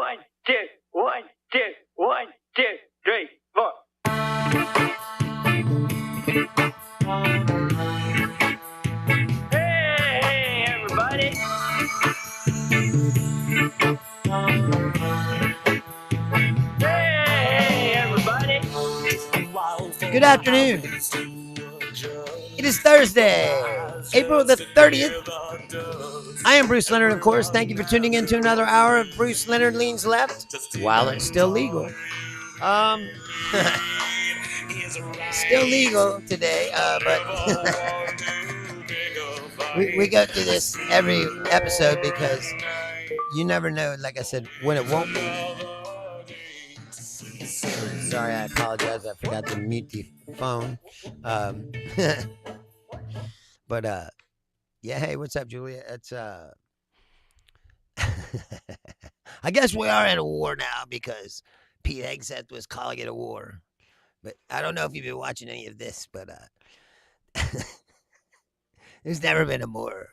1, 2, 1, 2, 1, 2, 3, 4. Hey, everybody. Hey, everybody. Good afternoon. It is Thursday, April the 30th. I am Bruce Leonard, of course. Thank you for tuning in to another hour of Bruce Leonard Leans Left, while it's still legal. Still legal today, but we go through this every episode because you never know, like I said, when it won't be. Sorry, I apologize. I forgot to mute the phone. But yeah, hey, what's up, Julia? It's I guess we are in a war now because Pete Hegseth was calling it a war. But I don't know if you've been watching any of this, but there's never been a more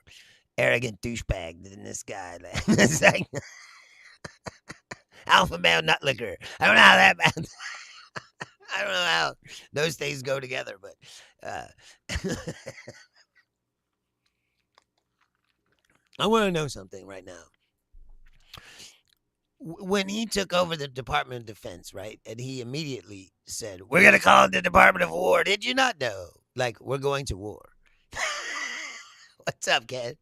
arrogant douchebag than this guy. It's like alpha male nut liquor. I don't know how that. I don't know how those things go together, but I want to know something right now. When he took over the Department of Defense, right, and he immediately said, "We're going to call it the Department of War," did you not know? Like, we're going to war. What's up, Ken?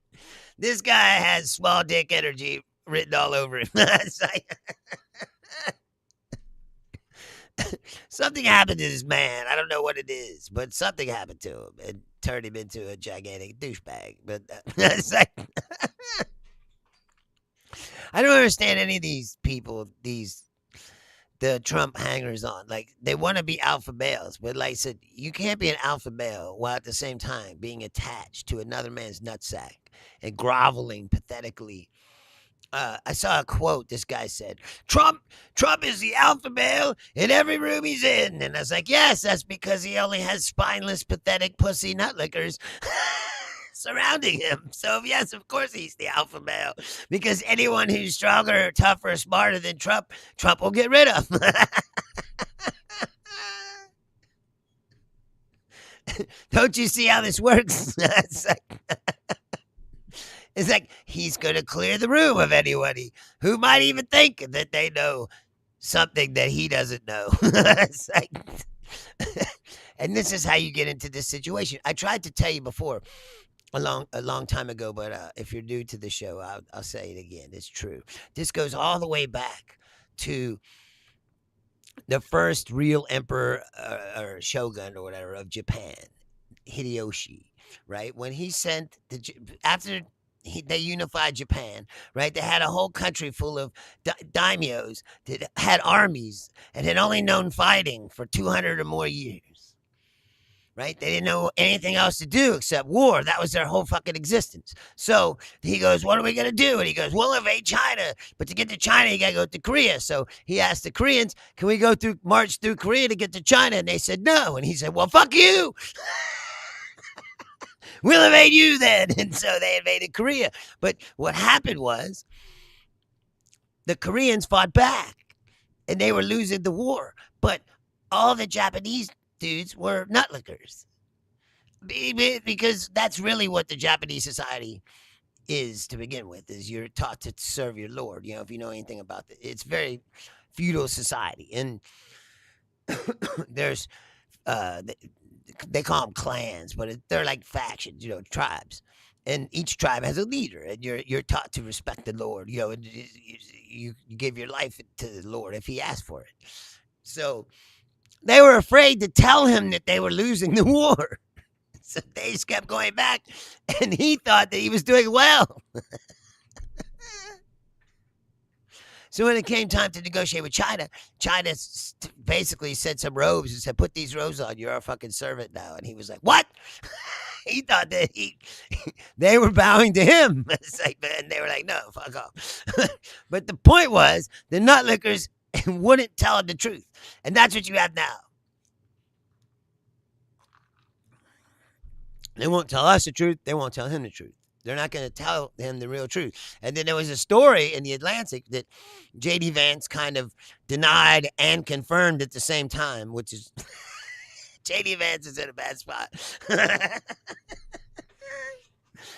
This guy has small dick energy written all over him. It's like, something happened to this man. I don't know what it is, but something happened to him and turned him into a gigantic douchebag. But it's like, I don't understand any of these people, the Trump hangers on. Like, they want to be alpha males, but like I said, you can't be an alpha male while at the same time being attached to another man's nutsack and groveling pathetically. I saw a quote. This guy said, Trump is the alpha male in every room he's in. And I was like, yes, that's because he only has spineless, pathetic pussy nutlickers surrounding him. So, yes, of course he's the alpha male, because anyone who's stronger, tougher, smarter than Trump will get rid of. Don't you see how this works? It's like he's going to clear the room of anybody who might even think that they know something that he doesn't know. It's like, and this is how you get into this situation. I tried to tell you before, a long time ago, but if you're new to the show, I'll say it again. It's true. This goes all the way back to the first real emperor or shogun or whatever of Japan, Hideyoshi, right? When he sent after they unified Japan, right? They had a whole country full of daimyos that had armies and had only known fighting for 200 or more years. Right? They didn't know anything else to do except war. That was their whole fucking existence. So he goes, what are we going to do? And he goes, we'll invade China. But to get to China, you got to go to Korea. So he asked the Koreans, can we march through Korea to get to China? And they said, no. And he said, well, fuck you. We'll invade you then. And so they invaded Korea. But what happened was the Koreans fought back and they were losing the war. But all the Japanese dudes were nutlickers, because that's really what the Japanese society is to begin with. Is you're taught to serve your lord. You know, if you know anything about it, it's very feudal society, and there's they call them clans, but they're like factions. You know, tribes, and each tribe has a leader, and you're taught to respect the lord. You know, and you give your life to the lord if he asks for it. So they were afraid to tell him that they were losing the war. So they just kept going back, and he thought that he was doing well. So when it came time to negotiate with China, China basically sent some robes and said, put these robes on. You're our fucking servant now. And he was like, what? He thought that they were bowing to him. And they were like, no, fuck off. But the point was, the nutlickers wouldn't tell him the truth. And that's what you have now. They won't tell us the truth. They won't tell him the truth. They're not going to tell him the real truth. And then there was a story in the Atlantic that J.D. Vance kind of denied and confirmed at the same time, which is J.D. Vance is in a bad spot.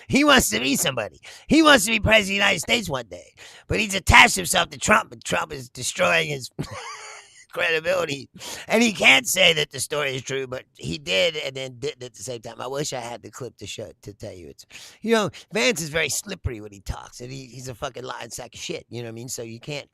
He wants to be somebody. He wants to be president of the United States one day. But he's attached himself to Trump, and Trump is destroying his credibility. And he can't say that the story is true, but he did and then didn't at the same time. I wish I had the clip to show to tell you it's Vance is very slippery when he talks, and he's a fucking lying sack of shit. You know what I mean? So you can't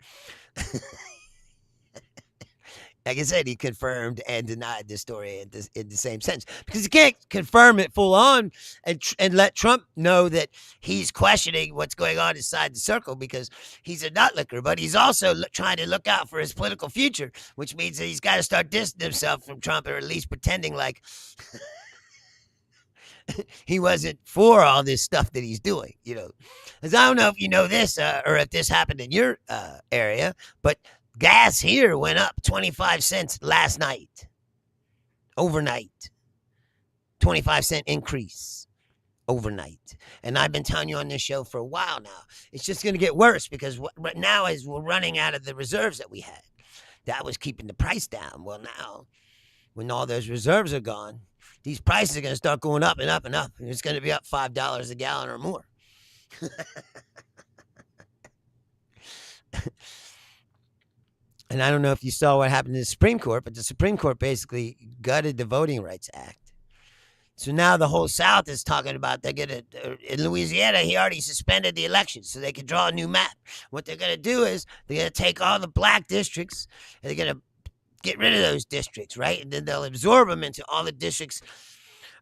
like I said, he confirmed and denied the story in the same sense because you can't confirm it full on and let Trump know that he's questioning what's going on inside the circle because he's a nutlicker, but he's also trying to look out for his political future, which means that he's got to start distancing himself from Trump or at least pretending like he wasn't for all this stuff that he's doing, Because I don't know if you know this or if this happened in your area, but gas here went up 25 cents last night. Overnight. 25-cent increase. Overnight. And I've been telling you on this show for a while now. It's just going to get worse because right now is we're running out of the reserves that we had. That was keeping the price down. Well, now, when all those reserves are gone, these prices are going to start going up and up and up. And it's going to be up $5 a gallon or more. And I don't know if you saw what happened in the Supreme Court, but the Supreme Court basically gutted the Voting Rights Act. So now the whole South is talking about they're going to, in Louisiana, he already suspended the elections so they can draw a new map. What they're going to do is they're going to take all the black districts and they're going to get rid of those districts, right? And then they'll absorb them into all the districts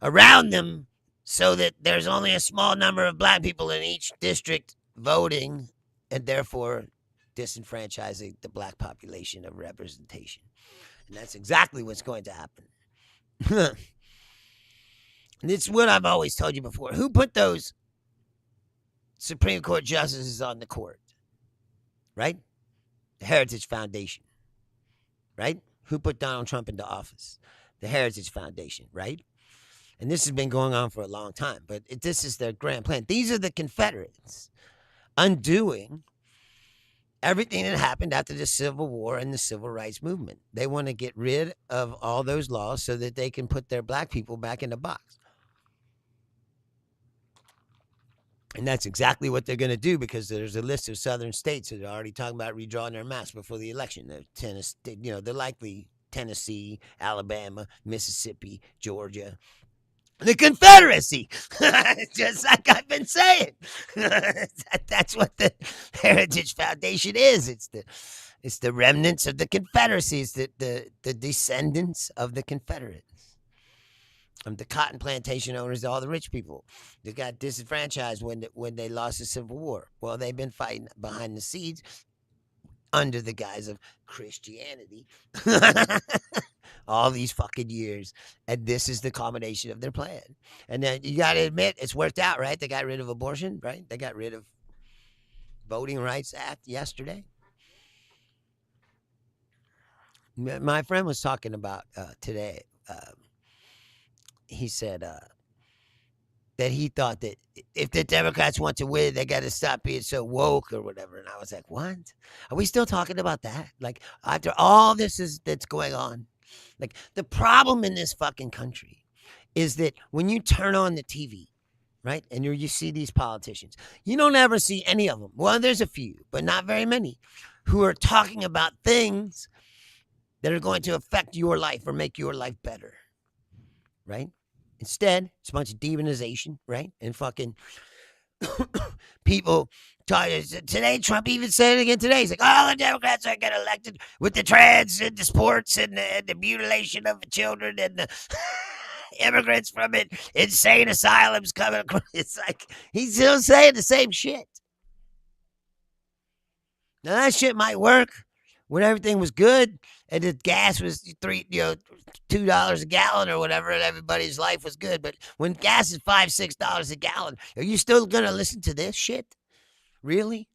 around them so that there's only a small number of black people in each district voting and therefore disenfranchising the black population of representation. And that's exactly what's going to happen. And it's what I've always told you before. Who put those Supreme Court justices on the court? Right? The Heritage Foundation. Right? Who put Donald Trump into office? The Heritage Foundation, right? And this has been going on for a long time, but this is their grand plan. These are the Confederates undoing everything that happened after the Civil War and the Civil Rights Movement. They want to get rid of all those laws so that they can put their black people back in the box. And that's exactly what they're going to do because there's a list of southern states that are already talking about redrawing their maps before the election. They're likely Tennessee, Alabama, Mississippi, Georgia. The Confederacy, just like I've been saying. That's what the Heritage Foundation is. It's the remnants of the Confederacy. It's the descendants of the Confederates. The cotton plantation owners, all the rich people that got disenfranchised when they lost the Civil War. Well, they've been fighting behind the scenes under the guise of Christianity all these fucking years. And this is the culmination of their plan. And then you got to admit, it's worked out, right? They got rid of abortion, right? They got rid of Voting Rights Act yesterday. My friend was talking about today. He said that he thought that if the Democrats want to win, they got to stop being so woke or whatever. And I was like, what? Are we still talking about that? Like, after all that's going on? Like, the problem in this fucking country is that when you turn on the TV, right, and you see these politicians, you don't ever see any of them. Well, there's a few, but not very many, who are talking about things that are going to affect your life or make your life better, right? Instead, it's a bunch of demonization, right? And fucking people today. Trump even said it again today. He's like, "Oh, the Democrats are getting elected with the trans and the sports and the mutilation of the children and the immigrants from insane asylums coming across." It's like he's still saying the same shit. Now that shit might work when everything was good and the gas was $2 a gallon or whatever, and everybody's life was good. But when gas is $5-6 a gallon, are you still gonna listen to this shit? Really?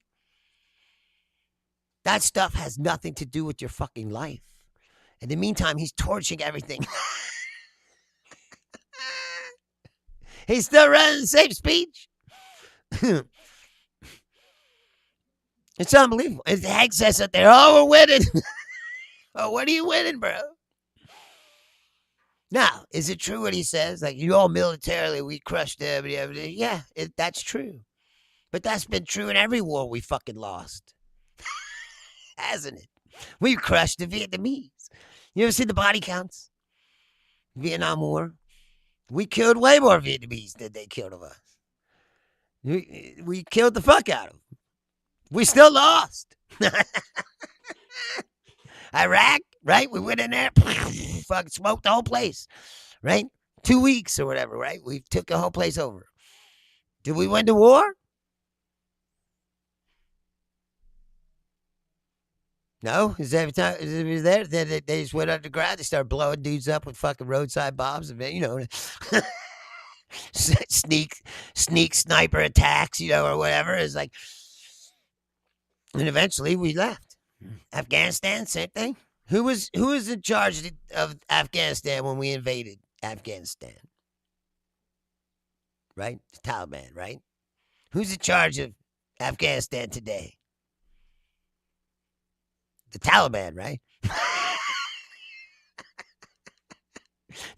That stuff has nothing to do with your fucking life. In the meantime, he's torching everything. He's still running the same speech. It's unbelievable. And Hank says up there, oh, we're winning. Oh, what are you winning, bro? Now, is it true what he says? Like, you all militarily, we crushed them and everything. Yeah, that's true. But that's been true in every war we fucking lost. Hasn't it? We crushed the Vietnamese. You ever see the body counts? Vietnam War. We killed way more Vietnamese than they killed of us. We killed the fuck out of them. We still lost. Iraq, right? We went in there, fucking smoked the whole place, right? 2 weeks or whatever, right? We took the whole place over. Did we win the war? No, is every time it was there, they just went underground. They started blowing dudes up with fucking roadside bombs, and sneak sniper attacks, or whatever. It's like, and eventually we left. Afghanistan, same thing. Who was in charge of Afghanistan when we invaded Afghanistan? Right, the Taliban, right? Who's in charge of Afghanistan today? The Taliban, right?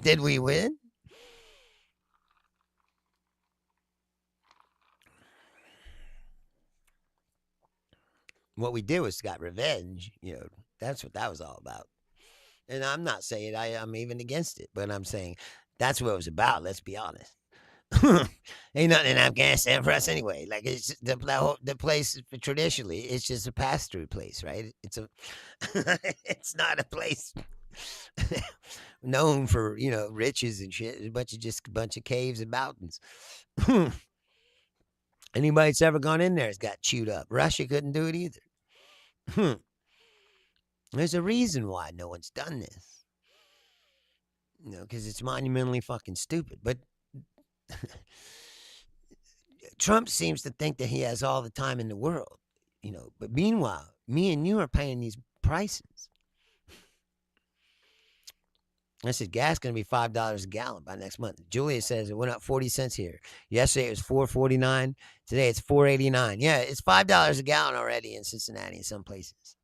Did we win? What we did was got revenge. That's what that was all about. And I'm not saying I'm even against it, but I'm saying that's what it was about. Let's be honest. Ain't nothing in Afghanistan for us anyway. Like, it's the place traditionally, it's just a pass through place, right? It's not a place known for riches and shit. It's a bunch of caves and mountains. Anybody that's ever gone in there has got chewed up. Russia couldn't do it either. There's a reason why no one's done this. Because it's monumentally fucking stupid. But Trump seems to think that he has all the time in the world. But meanwhile, me and you are paying these prices. I said, gas going to be $5 a gallon by next month. Julia says it went up 40 cents here. Yesterday it was $4.49. Today it's $4.89. Yeah, it's $5 a gallon already in Cincinnati in some places.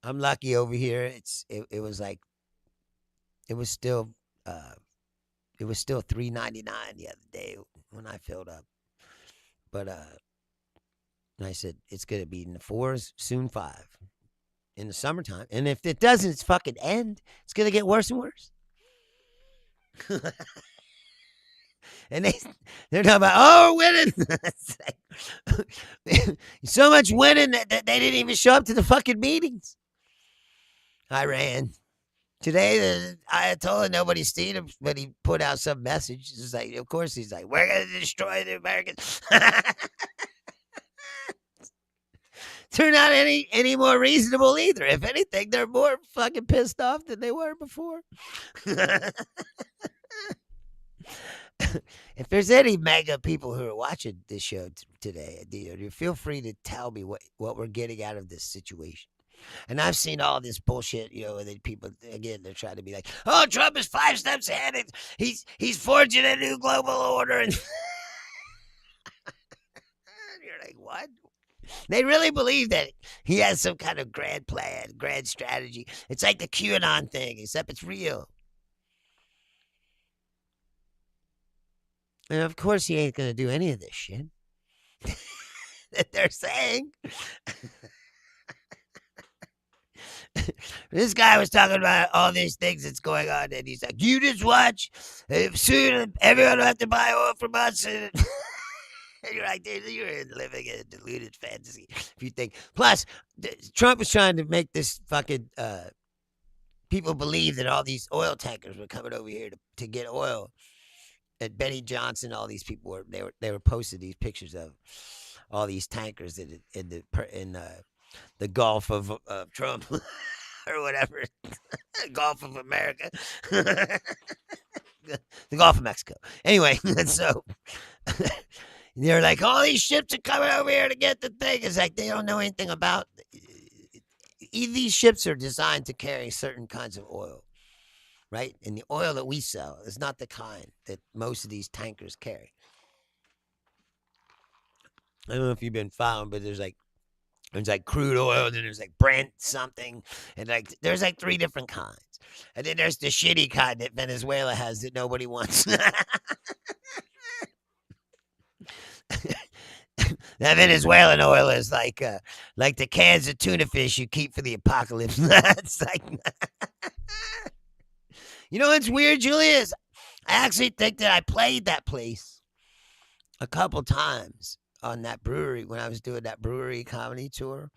I'm lucky over here. It was like, it was still $3.99 the other day when I filled up. But I said it's gonna be in the 4s, soon 5, in the summertime. And if it doesn't fucking end, it's gonna get worse and worse. And they're talking about, oh, winning. So much winning that they didn't even show up to the fucking meetings. Iran. Today, the Ayatollah, nobody's seen him, but he put out some message. It's like, of course, he's like, we're going to destroy the Americans. They're not any more reasonable either. If anything, they're more fucking pissed off than they were before. If there's any mega people who are watching this show today, feel free to tell me what we're getting out of this situation. And I've seen all this bullshit, and then people, again, they're trying to be like, oh, Trump is 5 steps ahead. And he's forging a new global order. And you're like, what? They really believe that he has some kind of grand plan, grand strategy. It's like the QAnon thing, except it's real. And of course, he ain't going to do any of this shit that they're saying. This guy was talking about all these things that's going on, and he's like, you just watch. Soon everyone will have to buy oil from us. And you're like, dude, you're living in a deluded fantasy if you think. Plus, Trump was trying to make this fucking people believe that all these oil tankers were coming over here to get oil. And Benny Johnson, all these people they were posting these pictures of all these tankers in the Gulf of Trump or whatever, Gulf of America, the Gulf of Mexico. Anyway, so they're like, all these ships are coming over here to get the thing. It's like they don't know anything about. These ships are designed to carry certain kinds of oil. Right? And the oil that we sell is not the kind that most of these tankers carry. I don't know if you've been following, but there's like crude oil, and then there's like Brent something, and like there's like 3 different kinds. And then there's the shitty kind that Venezuela has that nobody wants. That Venezuelan oil is like the cans of tuna fish you keep for the apocalypse. It's like, you know what's weird, Julius? I actually think that I played that place a couple times on that brewery when I was doing that brewery comedy tour.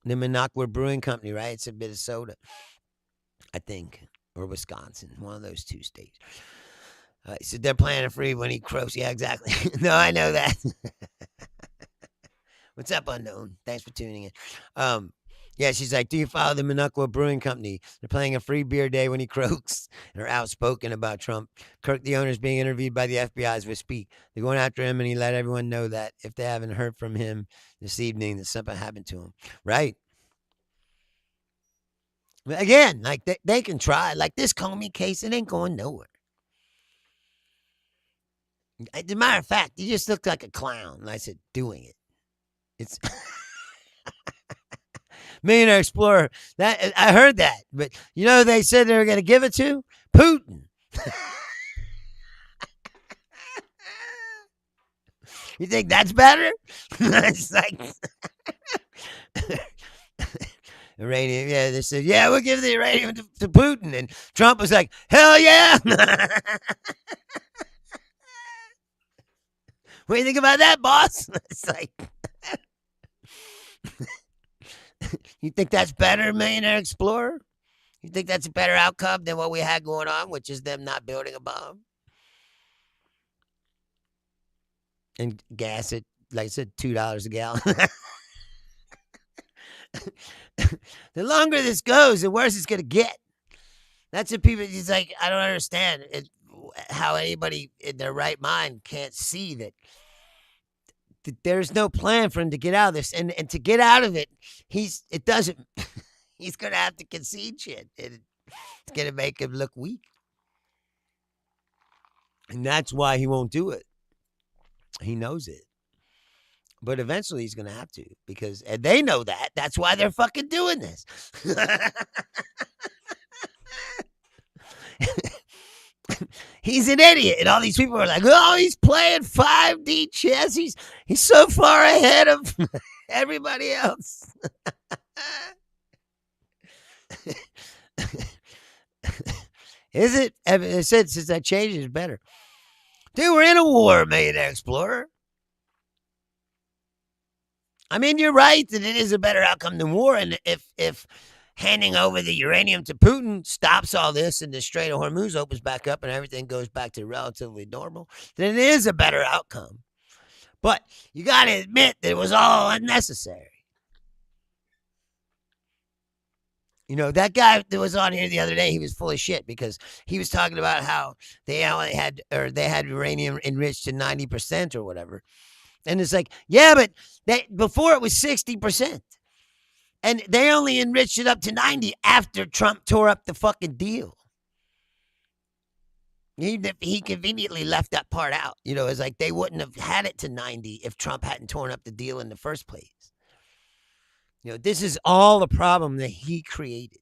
The Minocqua Brewing Company, right? It's in Minnesota, I think, or Wisconsin, one of those 2 states. So they're playing it free when he croaks. Yeah, exactly. No, I know that. What's up, Unknown? Thanks for tuning in. Yeah, she's like, do you follow the Minocqua Brewing Company? They're playing a free beer day when he croaks. They're outspoken about Trump. Kirk, the owner, is being interviewed by the FBI as we speak. They're going after him, and he let everyone know that if they haven't heard from him this evening, that something happened to him. Right? Again, like they can try. Like this Comey case, it ain't going nowhere. As a matter of fact, you just looked like a clown. And I said, doing it. It's Millionaire Explorer. That I heard that, but you know who they said they were going to give it to? Putin. You think that's better? It's like uranium. Yeah, they said, yeah, we'll give the uranium to Putin, and Trump was like, hell yeah. What do you think about that, boss? It's like, you think that's better, Millionaire Explorer? You think that's a better outcome than what we had going on, which is them not building a bomb? And gas it, like I said, $2 a gallon. The longer this goes, the worse it's going to get. That's what people, it's like, I don't understand how anybody in their right mind can't see that there's no plan for him to get out of this. And to get out of it, he's going to have to concede shit. It's going to make him look weak. And that's why he won't do it. He knows it. But eventually he's going to have to, because, and they know that. That's why they're fucking doing this. He's an idiot. And all these people are like, oh, he's playing 5D chess. He's so far ahead of everybody else. Is it? It said since that changed, it's better. Dude, we're in a war, Millionaire Explorer. I mean, you're right that it is a better outcome than war. And if handing over the uranium to Putin stops all this and the Strait of Hormuz opens back up and everything goes back to relatively normal, then it is a better outcome. But you got to admit that it was all unnecessary. You know, that guy that was on here the other day, he was full of shit because he was talking about how they had uranium enriched to 90% or whatever. And it's like, yeah, but before it was 60%. And they only enriched it up to 90 after Trump tore up the fucking deal. He conveniently left that part out. You know, it's like they wouldn't have had it to 90 if Trump hadn't torn up the deal in the first place. You know, this is all a problem that he created.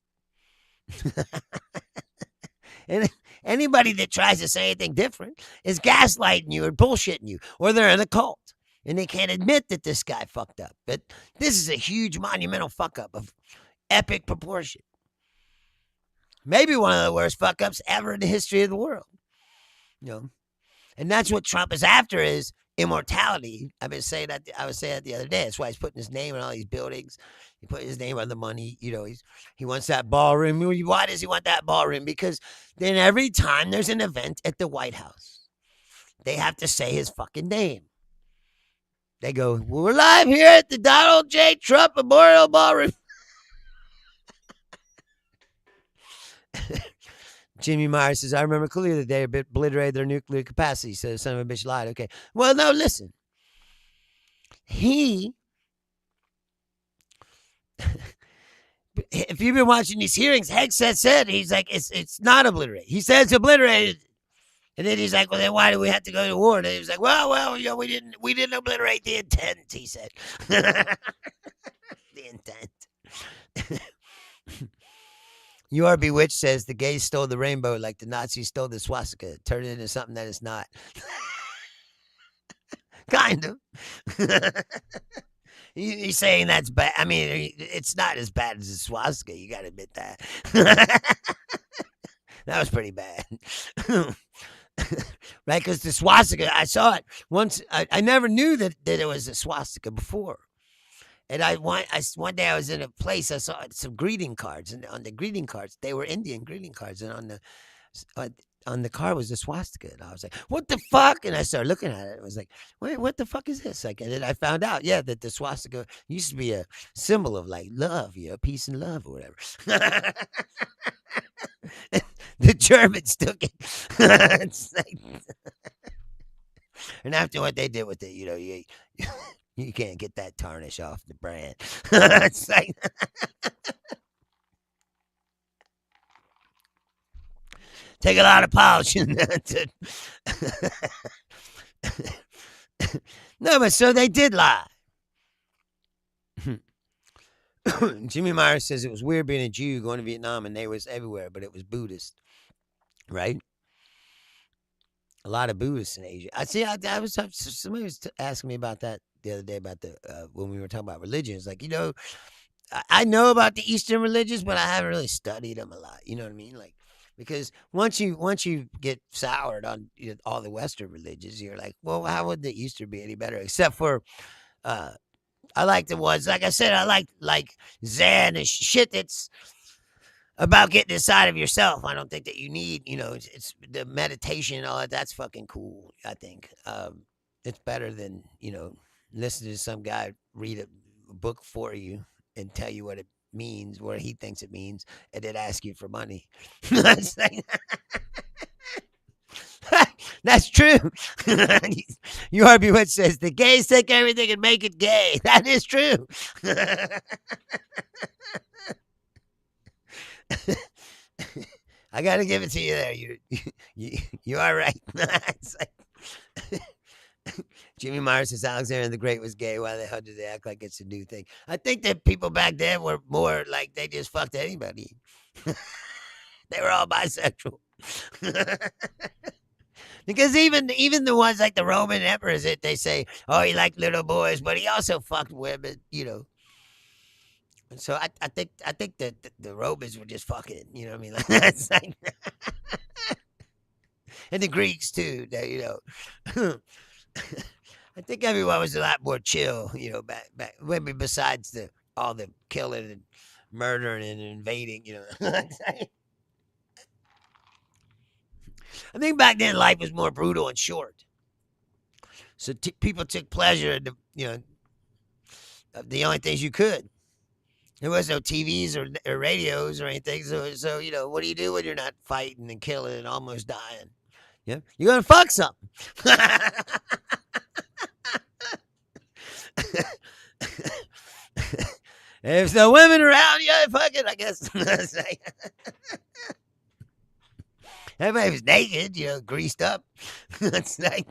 And anybody that tries to say anything different is gaslighting you or bullshitting you, or they're in a cult. And they can't admit that this guy fucked up. But this is a huge monumental fuck up of epic proportion. Maybe one of the worst fuck ups ever in the history of the world. You know, and that's what Trump is after, is immortality. I've been saying that. I was saying that the other day. That's why he's putting his name on all these buildings. He put his name on the money. You know, he wants that ballroom. Why does he want that ballroom? Because then every time there's an event at the White House, they have to say his fucking name. They go, well, we're live here at the Donald J. Trump Memorial Ballroom. Jimmy Myers says, I remember clearly that they obliterated their nuclear capacity. So the son of a bitch lied. Okay. Well, no, listen. If you've been watching these hearings, Hegseth said, he's like, it's not obliterated. He says obliterated. And then he's like, well, then why do we have to go to war? And he was like, well, we didn't obliterate the intent, he said. The intent. You Are Bewitched says the gays stole the rainbow like the Nazis stole the swastika. Turned it into something that it's not. Kind of. He's saying that's bad. I mean, it's not as bad as the swastika. You got to admit that. That was pretty bad. Right? Because the swastika, I saw it once. I never knew that it was a swastika before. And one day I was in a place, I saw some greeting cards, and on the greeting cards, they were Indian greeting cards, and on the car was a swastika, and I was like, "What the fuck?" And I started looking at it. I was like, "Wait, what the fuck is this?" Like, and then I found out, yeah, that the swastika used to be a symbol of like love, peace and love or whatever. The Germans took it. It's like, and after what they did with it, you can't get that tarnish off the brand. It's like, take a lot of polishing. No, but so they did lie. Jimmy Myers says it was weird being a Jew going to Vietnam and they was everywhere, but it was Buddhist, right? A lot of Buddhists in Asia. Somebody was asking me about that the other day about when we were talking about religions. Like, I know about the Eastern religions, but I haven't really studied them a lot. You know what I mean? Like, because once you get soured on all the Western religions, you're like, well, how would the Eastern be any better? Except for, I like the ones, like I said, I like Zen and shit that's about getting inside of yourself. I don't think that you need, it's the meditation and all that. That's fucking cool. I think it's better than listening to some guy read a book for you and tell you what it means, what he thinks it means, and then ask you for money. That's true. You are Bewitched says the gays take everything and make it gay. That is true. I gotta give it to you there. You are right. It's like, Jimmy Myers says Alexander the Great was gay. Why the hell did they act like it's a new thing? I think that people back then were more like they just fucked anybody. They were all bisexual. Because even the ones like the Roman emperors, they say, oh, he liked little boys, but he also fucked women, And so I think that the Romans were just fucking, you know what I mean? Like, that's like, and the Greeks too, I think everyone was a lot more chill, back maybe besides all the killing and murdering and invading, I think back then life was more brutal and short. So people took pleasure in the only things you could. There was no TVs or radios or anything. So what do you do when you're not fighting and killing and almost dying? Yeah, you're gonna fuck something. If there's no women around, fuck it, I guess. Everybody was naked, greased up. It's like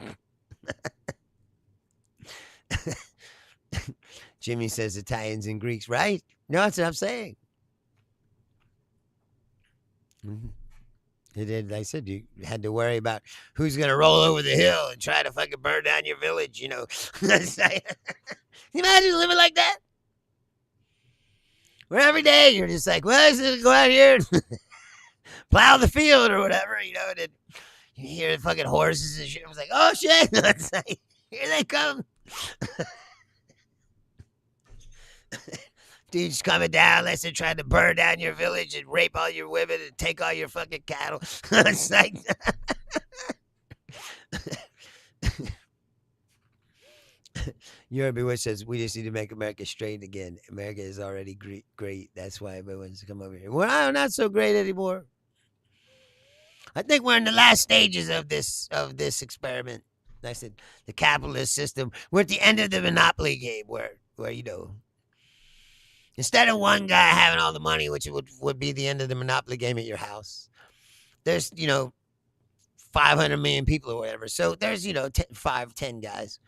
Jimmy says Italians and Greeks, right? No, that's what I'm saying. Mm-hmm. Like I said, you had to worry about who's going to roll over the hill and try to fucking burn down your village, Can you imagine living like that? Where every day you're just like, well, I'm going to go out here and plow the field or whatever, and then you hear the fucking horses and shit. I was like, oh shit, like, here they come. Dude's coming down unless they're trying to burn down your village and rape all your women and take all your fucking cattle. It's like, Europe says we just need to make America straight again. America is already great. That's why everyone's come over here. Well, I'm not so great anymore. I think we're in the last stages of this experiment. I said the capitalist system. We're at the end of the monopoly game where instead of one guy having all the money, which would be the end of the monopoly game at your house, there's 500 million people or whatever. So there's 5, 10 guys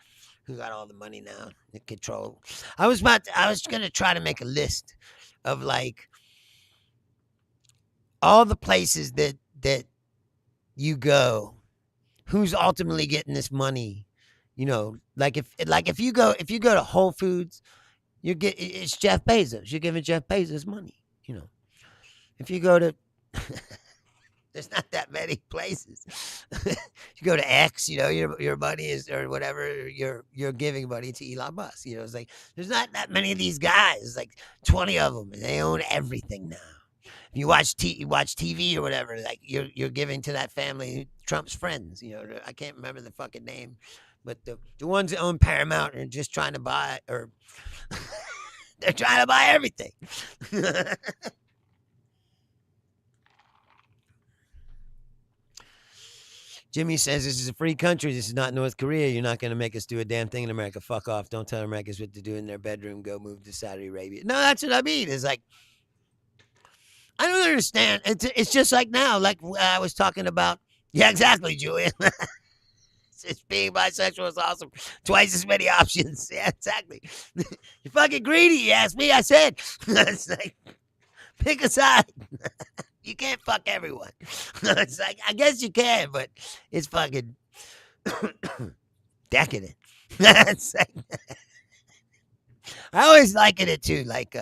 who got all the money now in control. I was gonna try to make a list of like all the places that you go, who's ultimately getting this money. Like if you go to Whole Foods, it's Jeff Bezos. You're giving Jeff Bezos money. If you go to there's not that many places. You go to X, your money is or whatever, you're giving money to Elon Musk. It's like there's not that many of these guys, like 20 of them, and they own everything now. If you watch TV or whatever, like you're giving to that family, Trump's friends. I can't remember the fucking name, but the ones that own Paramount are just trying to buy, or they're trying to buy everything. Jimmy says this is a free country. This is not North Korea. You're not going to make us do a damn thing in America. Fuck off. Don't tell Americans what to do in their bedroom. Go move to Saudi Arabia. No, that's what I mean. It's like, I don't understand. It's just like now, like I was talking about. Yeah, exactly, Julian. It's being bisexual is awesome. Twice as many options. Yeah, exactly. You're fucking greedy. You asked me. I said. It's like, pick a side. You can't fuck everyone. It's like, I guess you can, but it's fucking decadent. It's like, I always liken it to like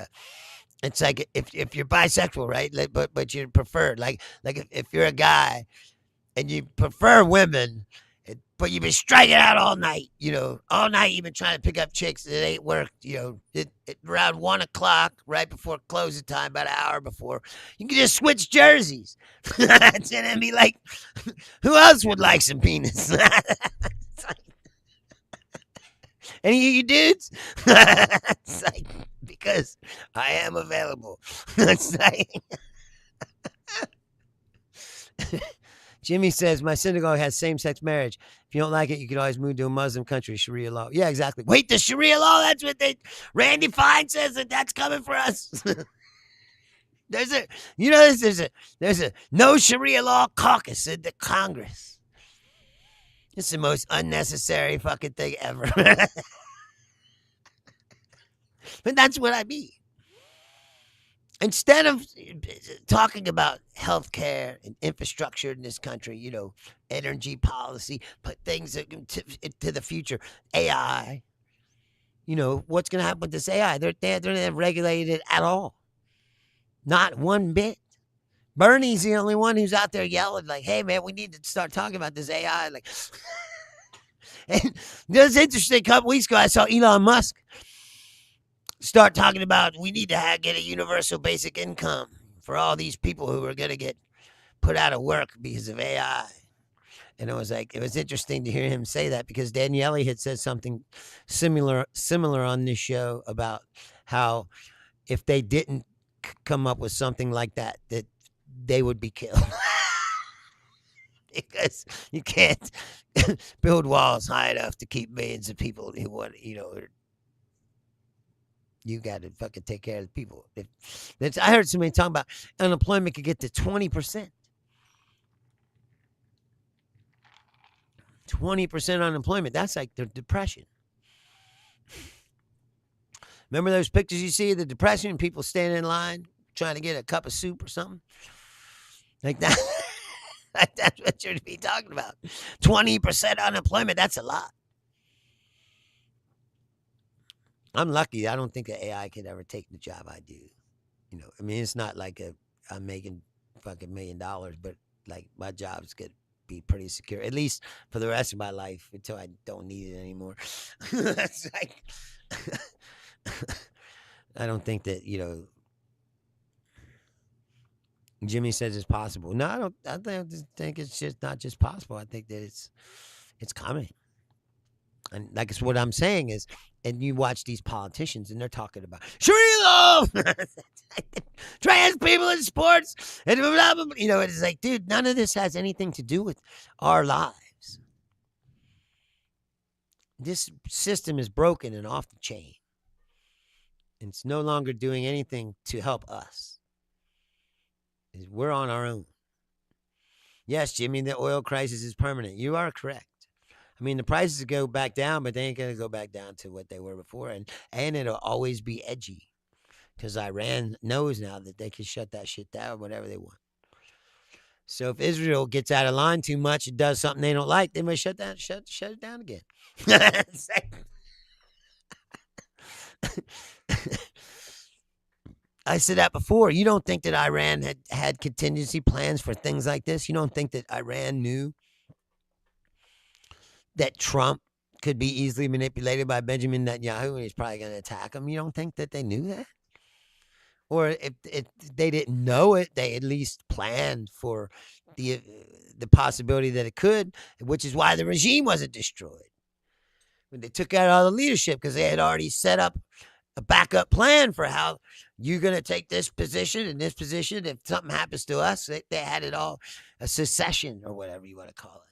it's like if you're bisexual, right? Like, but you prefer like if you're a guy and you prefer women, but you've been striking out all night, all night you've been trying to pick up chicks and it ain't worked, around 1 o'clock, right before closing time, about an hour before, you can just switch jerseys. And then be like, who else would like some penis? Any of you dudes? It's like, because I am available. It's like, Jimmy says, my synagogue has same-sex marriage. If you don't like it, you can always move to a Muslim country, Sharia law. Yeah, exactly. Wait, the Sharia law? That's what Randy Fine says that's coming for us. There's a no Sharia law caucus in the Congress. It's the most unnecessary fucking thing ever. But that's what I mean. Instead of talking about healthcare and infrastructure in this country, energy policy, put things to the future, AI, what's going to happen with this AI? They're not regulated it at all. Not one bit. Bernie's the only one who's out there yelling like, hey, man, we need to start talking about this AI. Like, and it's interesting. A couple weeks ago, I saw Elon Musk start talking about we need to get a universal basic income for all these people who are going to get put out of work because of AI. And it was interesting to hear him say that because Daniele had said something similar on this show about how if they didn't come up with something like that they would be killed. Because you can't build walls high enough to keep millions of people who want, you got to fucking take care of the people. I heard somebody talking about unemployment could get to 20%. 20% unemployment. That's like the depression. Remember those pictures you see of the depression? People standing in line trying to get a cup of soup or something? Like that. That's what you'd be talking about. 20% unemployment. That's a lot. I'm lucky. I don't think an AI could ever take the job I do. I mean, it's not like I'm making fucking $1 million, but like my job's could be pretty secure, at least for the rest of my life until I don't need it anymore. It's like, I don't think that, Jimmy says it's possible. No, I don't. I think it's just not just possible. I think that it's coming. And like it's what I'm saying is, and you watch these politicians and they're talking about Sharia law, trans people in sports, and blah, blah, blah. It's like, dude, none of this has anything to do with our lives. This system is broken and off the chain. And it's no longer doing anything to help us. We're on our own. Yes, Jimmy, the oil crisis is permanent. You are correct. I mean, the prices go back down, but they ain't gonna go back down to what they were before, and it'll always be edgy because Iran knows now that they can shut that shit down whenever they want. So if Israel gets out of line too much and does something they don't like, they may shut it down again. I said that before. You don't think that Iran had contingency plans for things like this? You don't think that Iran knew that Trump could be easily manipulated by Benjamin Netanyahu and he's probably going to attack him? You don't think that they knew that? Or if they didn't know it, they at least planned for the possibility that it could, which is why the regime wasn't destroyed. When they took out all the leadership because they had already set up a backup plan for how you're going to take this position and this position. If something happens to us, they had it all, a secession or whatever you want to call it.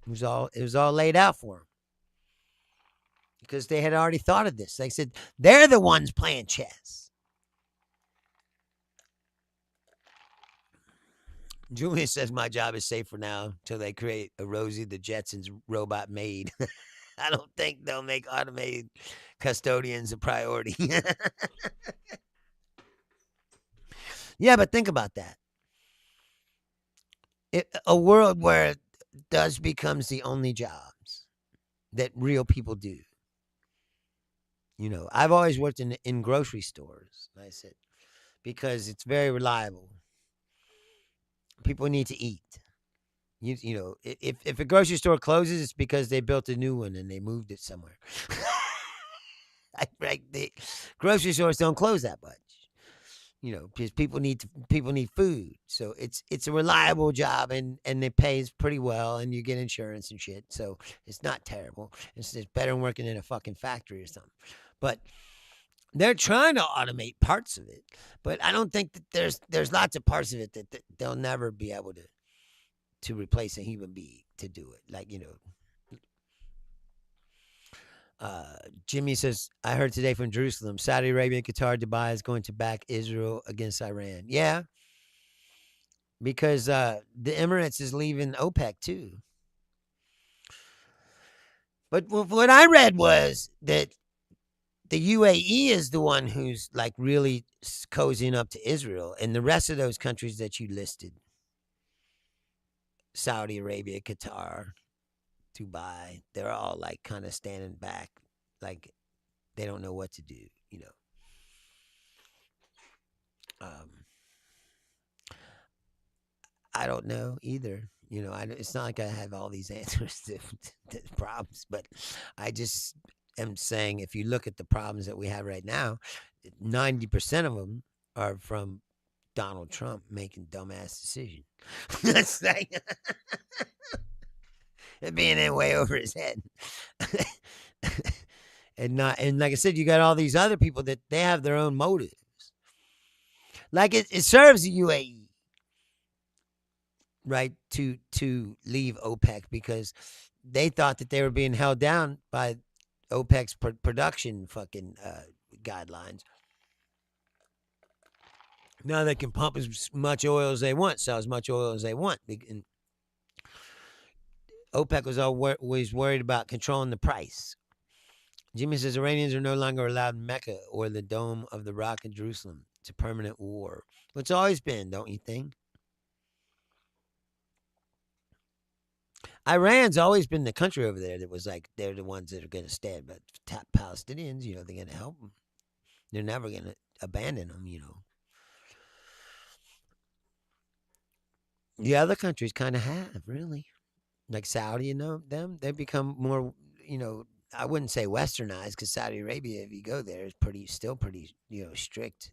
It was all laid out for them because they had already thought of this. They said they're the ones playing chess. Julian says my job is safe for now until they create a Rosie the Jetsons robot maid. I don't think they'll make automated custodians a priority. Yeah, but think about that. A world where it does becomes the only jobs that real people do. You know, I've always worked in grocery stores. I said because it's very reliable. People need to eat. You know, if a grocery store closes, it's because they built a new one and they moved it somewhere. The grocery stores don't close that much. You know, because people need food. So it's a reliable job and it pays pretty well and you get insurance and shit. So it's not terrible. It's just better than working in a fucking factory or something. But they're trying to automate parts of it. But I don't think that there's lots of parts of it that they'll never be able to replace a human being to do it. Like, you know, Jimmy says, I heard today from Jerusalem, Saudi Arabia, Qatar, Dubai is going to back Israel against Iran. Yeah, because the Emirates is leaving OPEC too. But what I read was that the UAE is the one who's like really cozying up to Israel, and the rest of those countries that you listed, Saudi Arabia, Qatar, Dubai, they're all like kind of standing back, like they don't know what to do, you know. I don't know either. You know, it's not like I have all these answers to problems, but I just am saying if you look at the problems that we have right now, 90% of them are from Donald Trump making dumbass decisions. That's like being in way over his head. And like I said, you got all these other people that they have their own motives. Like it serves the UAE, right, to leave OPEC because they thought that they were being held down by OPEC's production fucking guidelines. Now they can pump as much oil as they want, sell as much oil as they want. And OPEC was always worried about controlling the price. Jimmy says Iranians are no longer allowed Mecca or the Dome of the Rock in Jerusalem. It's a permanent war. Well, it's always been, don't you think? Iran's always been the country over there that was like, they're the ones that are going to stand by Palestinians. You know, they're going to help them. They're never going to abandon them, you know. The other countries kind of have, really. Like Saudi, you know, they've become more, you know, I wouldn't say westernized because Saudi Arabia, if you go there, is still pretty, you know, strict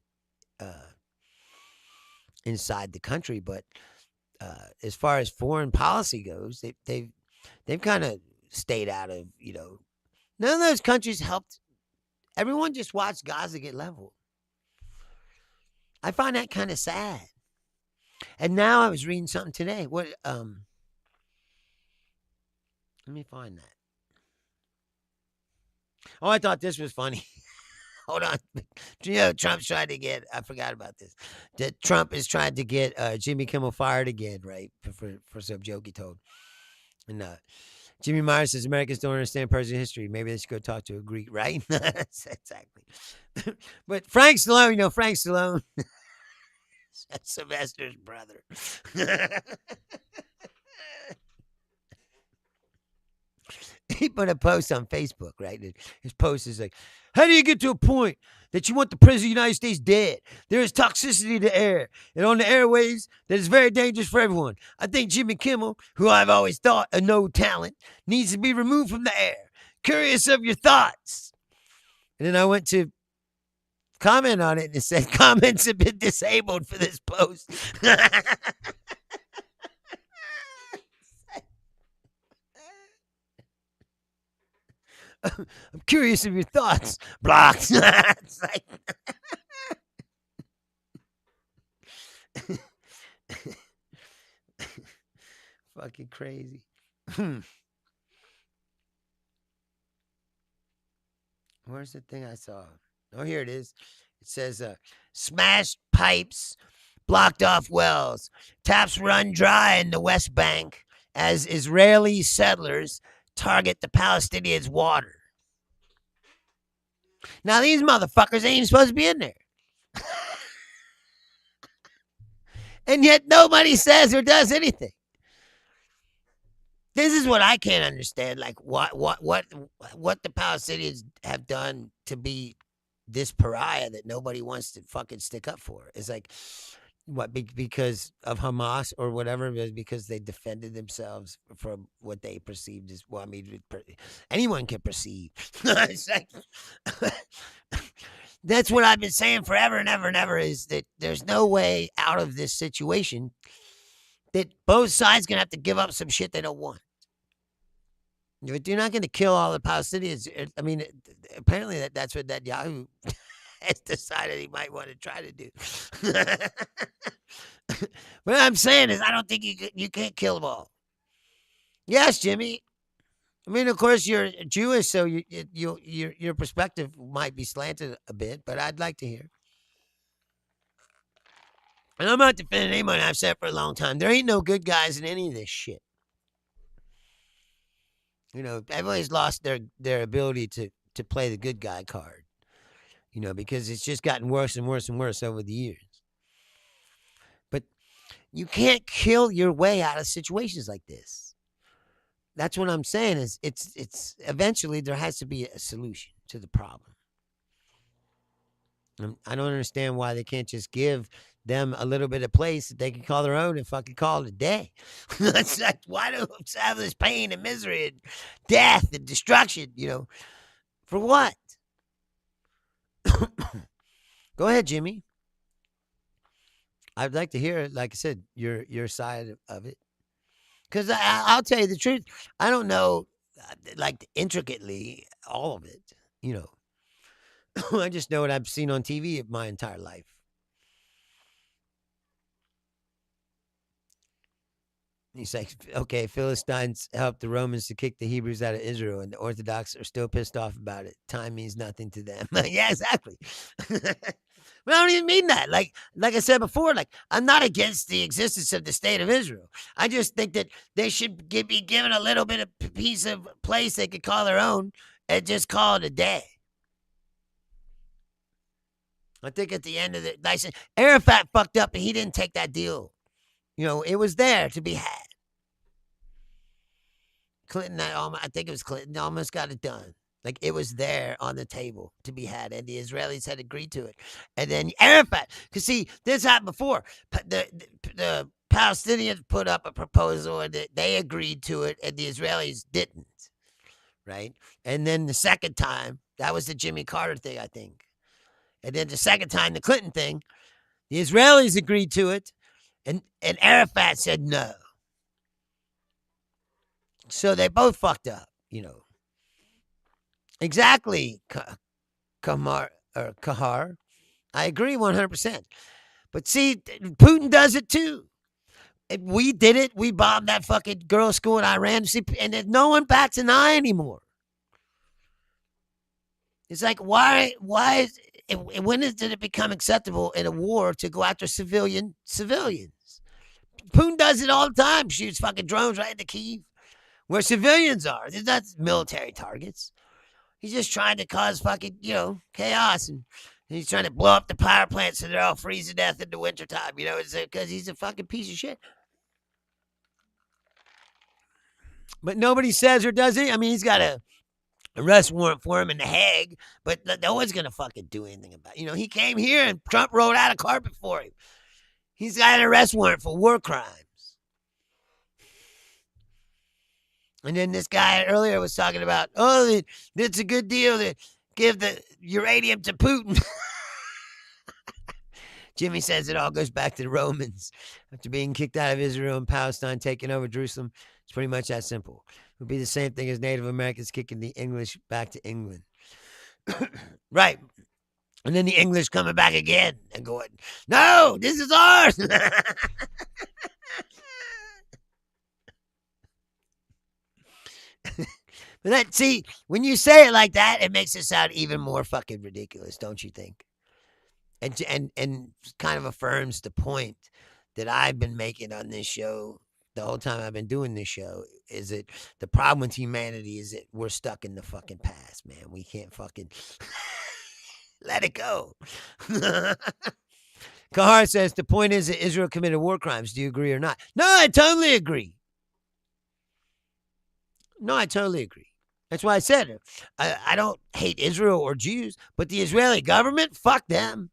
inside the country. But as far as foreign policy goes, they've kind of stayed out of, you know, none of those countries helped. Everyone just watched Gaza get leveled. I find that kind of sad. And now I was reading something today. Let me find that. Oh, I thought this was funny. Hold on. Trump's trying to get, I forgot about this. That Trump is trying to get Jimmy Kimmel fired again, right? For some joke he told. And Jimmy Myers says Americans don't understand Persian history. Maybe they should go talk to a Greek, right? Exactly. But Frank Stallone, Frank Stallone, Sylvester's brother. He put a post on Facebook, right? And his post is like, how do you get to a point that you want the President of the United States dead? There is toxicity to air and on the airwaves that is very dangerous for everyone. I think Jimmy Kimmel, who I've always thought a no talent, needs to be removed from the air. Curious of your thoughts. And then I went to comment on it and it said, comments have been disabled for this post. I'm curious of your thoughts. Blocked. It's like fucking crazy. Where's the thing I saw? Oh, here it is. It says, smashed pipes, blocked off wells, taps run dry in the West Bank as Israeli settlers target the Palestinians' water. Now, these motherfuckers ain't even supposed to be in there. And yet nobody says or does anything. This is what I can't understand. Like, what the Palestinians have done to be this pariah that nobody wants to fucking stick up for. It's like, what, because of Hamas or whatever? Because they defended themselves from what they perceived as, well, I mean, anyone can perceive. It's like, that's what I've been saying forever and ever and ever, is that there's no way out of this situation, that both sides going to have to give up some shit they don't want. If you're not going to kill all the Palestinians, I mean, apparently that's what that Yahoo has decided he might want to try to do. What I'm saying is, I don't think you can't kill them all. Yes, Jimmy. I mean, of course, you're Jewish, so your perspective might be slanted a bit, but I'd like to hear. And I'm not defending anyone. I've said for a long time, there ain't no good guys in any of this shit. Everybody's lost their ability to play the good guy card. Because it's just gotten worse and worse and worse over the years. But you can't kill your way out of situations like this. That's what I'm saying, is it's eventually there has to be a solution to the problem. I don't understand why they can't just give them a little bit of place that they can call their own and fucking call it a day. That's like, why do we have this pain and misery and death and destruction, for what? Go ahead, Jimmy. I'd like to hear, like I said, your side of it. Because I'll tell you the truth, I don't know, like, intricately all of it, I just know what I've seen on TV my entire life. He's like, okay, Philistines helped the Romans to kick the Hebrews out of Israel, and the Orthodox are still pissed off about it. Time means nothing to them. Yeah, exactly. But I don't even mean that. Like I said before, like, I'm not against the existence of the state of Israel. I just think that they should be given a little bit of piece of place they could call their own and just call it a day. I think at the end of it, like, Arafat fucked up and he didn't take that deal. It was there to be had. Clinton, I think it was Clinton, almost got it done. Like, it was there on the table to be had, and the Israelis had agreed to it. And then Arafat, because see, this happened before. The Palestinians put up a proposal, and they agreed to it, and the Israelis didn't, right? And then the second time, that was the Jimmy Carter thing, I think. And then the second time, the Clinton thing, the Israelis agreed to it, and Arafat said no. So they both fucked up, Exactly, Kahar. I agree 100%. But see, Putin does it too. We did it. We bombed that fucking girls' school in Iran. See, and no one bats an eye anymore. It's like, why is when did it become acceptable in a war to go after civilians? Putin does it all the time. Shoots fucking drones right into Kyiv, where civilians are. They're not military targets. He's just trying to cause fucking, chaos. And he's trying to blow up the power plants so they're all freeze to death in the wintertime. It's because he's a fucking piece of shit. But nobody says or does it. I mean, he's got a arrest warrant for him in The Hague, but no one's going to fucking do anything about it. He came here and Trump rolled out a carpet for him. He's got an arrest warrant for war crimes. And then this guy earlier was talking about, it's a good deal to give the uranium to Putin. Jimmy says it all goes back to the Romans. After being kicked out of Israel and Palestine, taking over Jerusalem, it's pretty much that simple. It would be the same thing as Native Americans kicking the English back to England. Right. And then the English coming back again and going, no, this is ours. But see, when you say it like that, it makes it sound even more fucking ridiculous, don't you think? And kind of affirms the point that I've been making on this show the whole time I've been doing this show, is that the problem with humanity is that we're stuck in the fucking past, man. We can't fucking let it go. Kahar says, the point is that Israel committed war crimes. Do you agree or not? No, I totally agree. That's why I said it. I don't hate Israel or Jews, but the Israeli government, fuck them.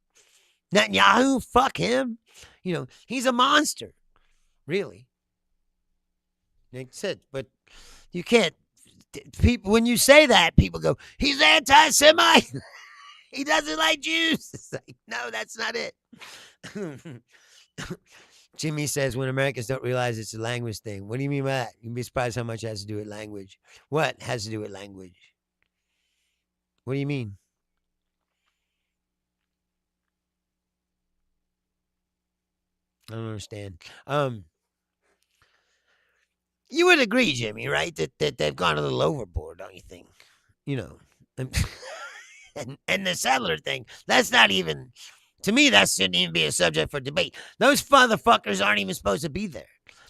Netanyahu, fuck him. He's a monster. Really. Like I said, but you can't. People, when you say that, people go, he's anti-Semite. He doesn't like Jews. It's like, no, that's not it. Jimmy says, when Americans don't realize it's a language thing. What do you mean by that? You'd be surprised how much it has to do with language. What has to do with language? What do you mean? I don't understand. You would agree, Jimmy, right? That they've gone a little overboard, don't you think? And the settler thing, that's not even, to me, that shouldn't even be a subject for debate. Those motherfuckers aren't even supposed to be there.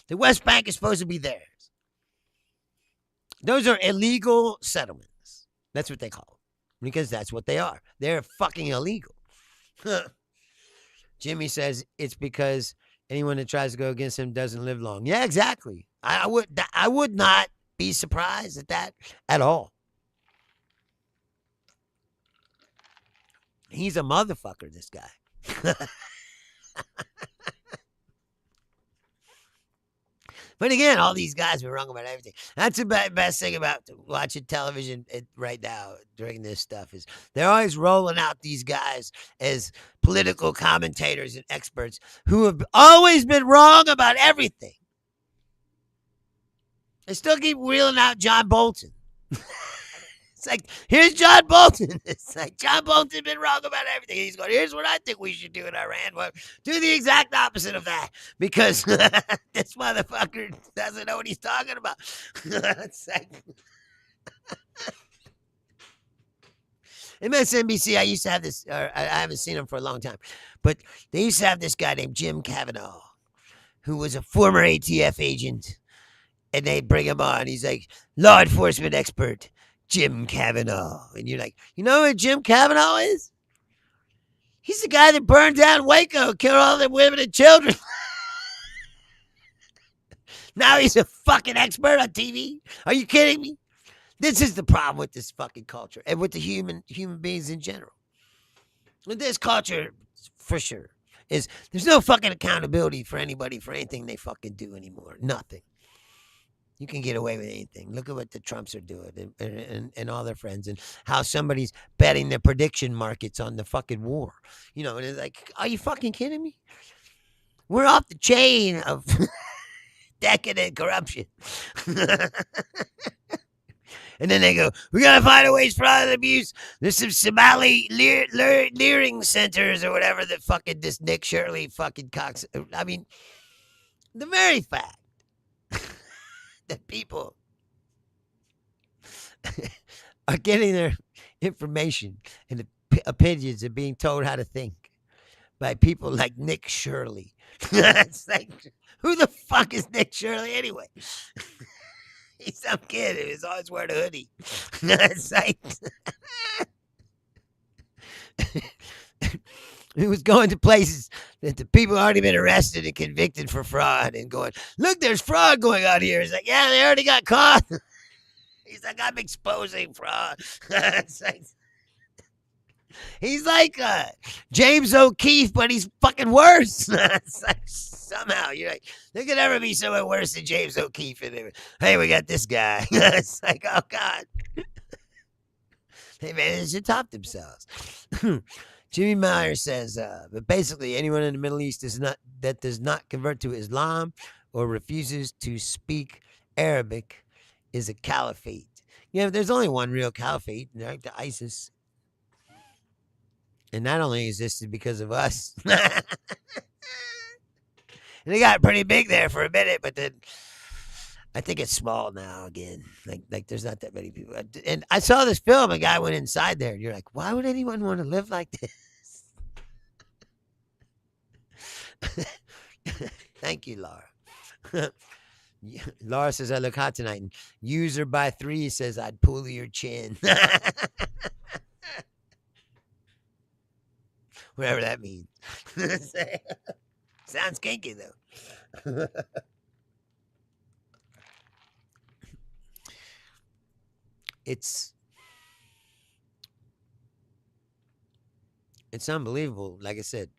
The West Bank is supposed to be theirs. Those are illegal settlements. That's what they call them. Because that's what they are. They're fucking illegal. Jimmy says it's because anyone that tries to go against him doesn't live long. Yeah, exactly. I would not be surprised at that at all. He's a motherfucker, this guy. But again, all these guys were wrong about everything. That's the best thing about watching television right now during this stuff is they're always rolling out these guys as political commentators and experts who have always been wrong about everything. They still keep wheeling out John Bolton. It's like, here's John Bolton. It's like, John Bolton's been wrong about everything. He's going, here's what I think we should do in Iran. Well, do the exact opposite of that because this motherfucker doesn't know what he's talking about. It's like, MSNBC, I used to have this, I haven't seen him for a long time, but they used to have this guy named Jim Kavanaugh, who was a former ATF agent, and they bring him on. He's like, law enforcement expert, Jim Kavanaugh. And you're like, you know what Jim Kavanaugh is? He's the guy that burned down Waco, killed all the women and children. Now he's a fucking expert on TV. Are you kidding me? This is the problem with this fucking culture and with the human beings in general. With this culture, for sure, is there's no fucking accountability for anybody for anything they fucking do anymore. Nothing. You can get away with anything. Look at what the Trumps are doing and all their friends and how somebody's betting the prediction markets on the fucking war. And it's like, are you fucking kidding me? We're off the chain of decadent corruption. And then they go, we got to find a ways fraud and abuse. There's some Somali leering centers or whatever that fucking this Nick Shirley fucking cocks. I mean, the very fact that people are getting their information and opinions are being told how to think by people like Nick Shirley. It's like, who the fuck is Nick Shirley anyway? He's some kid who's always wearing a hoodie. It's like, he was going to places that the people already been arrested and convicted for fraud and going, look, there's fraud going on here. He's like, yeah, they already got caught. He's like, I'm exposing fraud. It's like, he's like James O'Keefe, but he's fucking worse. It's like, somehow you're like, there could never be someone worse than James O'Keefe. And hey, we got this guy. It's like, oh God. They managed to top themselves. Jimmy Meyer says, but basically anyone in the Middle East does not convert to Islam or refuses to speak Arabic is a caliphate. Yeah, there's only one real caliphate, right? The ISIS. And that only existed because of us. And they got pretty big there for a minute, but then I think it's small now again. Like there's not that many people. And I saw this film, a guy went inside there, and you're like, why would anyone want to live like this? Thank you, Laura. Laura says, I look hot tonight. And user by 3 says, I'd pull your chin. Whatever that means. Sounds kinky, though. It's unbelievable. Like I said,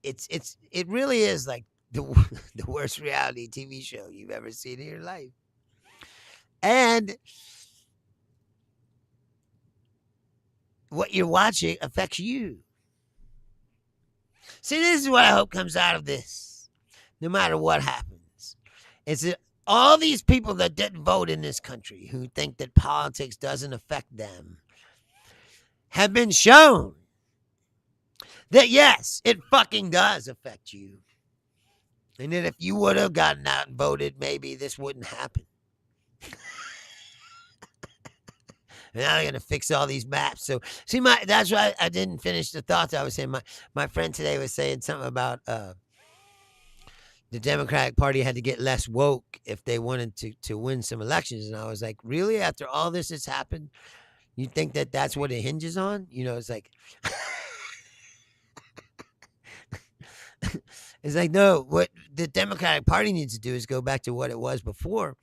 it really is like the worst reality TV show you've ever seen in your life. And what you're watching affects you. See, this is what I hope comes out of this, no matter what happens. It's that all these people that didn't vote in this country who think that politics doesn't affect them have been shown that, yes, it fucking does affect you. And that if you would have gotten out and voted, maybe this wouldn't happen. And now they're going to fix all these maps. So, see, that's why I didn't finish the thoughts I was saying. My friend today was saying something about the Democratic Party had to get less woke if they wanted to win some elections. And I was like, really? After all this has happened, you think that that's what it hinges on? You know, it's like... It's like, no, what the Democratic Party needs to do is go back to what it was before,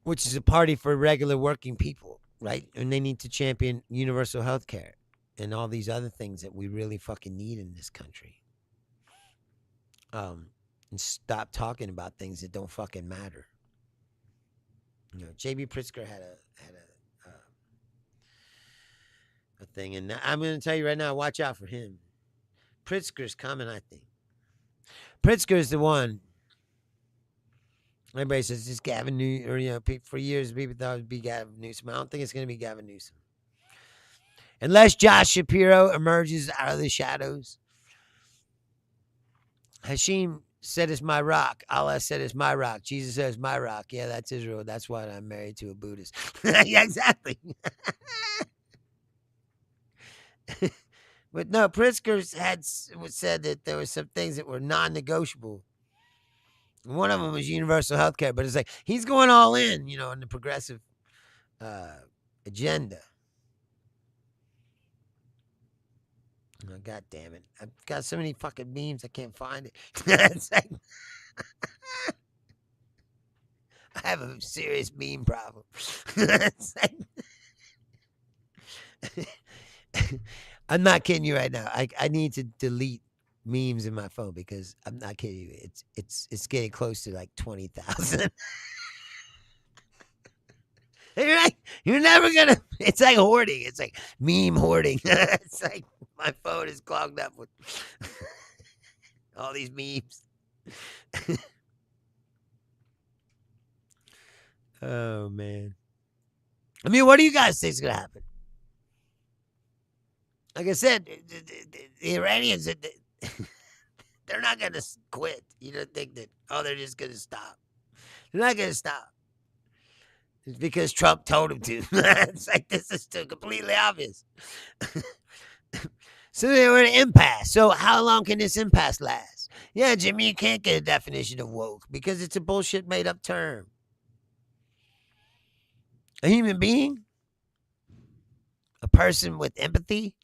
which is a party for regular working people, right? And they need to champion universal health care and all these other things that we really fucking need in this country. And stop talking about things that don't fucking matter. You know, J.B. Pritzker had a thing, and I'm going to tell you right now, watch out for him. Pritzker's coming, I think. Pritzker's the one. Everybody says it's Gavin Newsom, or, you know, for years people thought it would be Gavin Newsom. I don't think it's going to be Gavin Newsom. Unless Josh Shapiro emerges out of the shadows. Hashim said it's my rock. Allah said it's my rock. Jesus says my rock. Yeah, that's Israel. That's why I'm married to a Buddhist. Yeah, exactly. But no, Pritzker had said that there were some things that were non-negotiable. One of them was universal health care, but it's like he's going all in, you know, in the progressive agenda. Oh, God damn it. I've got so many fucking memes, I can't find it. It's like, I have a serious meme problem. It's like, I'm not kidding you right now. I need to delete memes in my phone because I'm not kidding you. It's getting close to like 20,000. You're never gonna. It's like hoarding. It's like meme hoarding. It's like my phone is clogged up with all these memes. Oh man. I mean, what do you guys think is gonna happen? Like I said, the Iranians, they're not going to quit. You don't think that, oh, they're just going to stop. They're not going to stop. It's because Trump told him to. It's like this is too completely obvious. So they were at an impasse. So how long can this impasse last? Yeah, Jimmy, you can't get a definition of woke because it's a bullshit made up term. A human being? A person with empathy?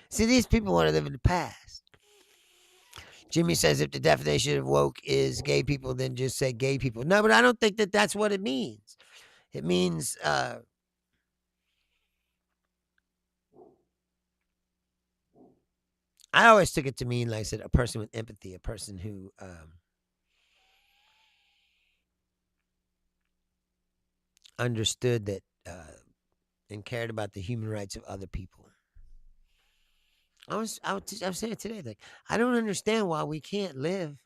See, these people want to live in the past. Jimmy says if the definition of woke is gay people, then just say gay people. No, but I don't think that that's what it means. It means I always took it to mean, like I said, a person with empathy, a person who understood that and cared about the human rights of other people. I was saying it today, like I don't understand why we can't live.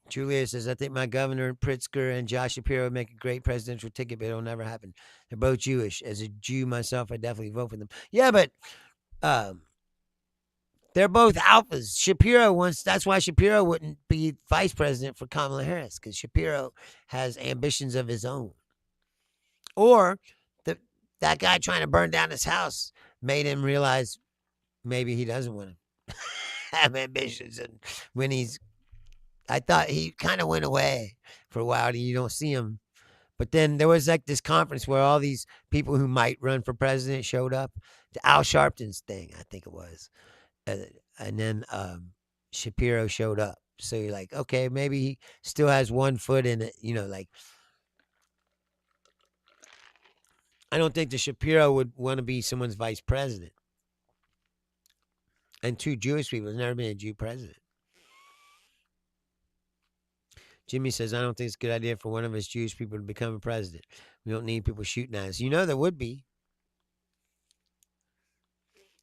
Julia says, I think my governor Pritzker and Josh Shapiro would make a great presidential ticket, but it'll never happen. They're both Jewish. As a Jew myself, I definitely vote for them. Yeah, but they're both alphas. Shapiro wants, that's why Shapiro wouldn't be vice president for Kamala Harris, because Shapiro has ambitions of his own. Or that guy trying to burn down his house made him realize maybe he doesn't want to have ambitions. And when I thought he kind of went away for a while and you don't see him. But then there was like this conference where all these people who might run for president showed up. The Al Sharpton's thing, I think it was. And then Shapiro showed up. So you're like, okay, maybe he still has one foot in it. Like, I don't think the Shapiro would want to be someone's vice president. And two Jewish people. There's never been a Jew president. Jimmy says, I don't think it's a good idea for one of us Jewish people to become a president. We don't need people shooting at us. There would be.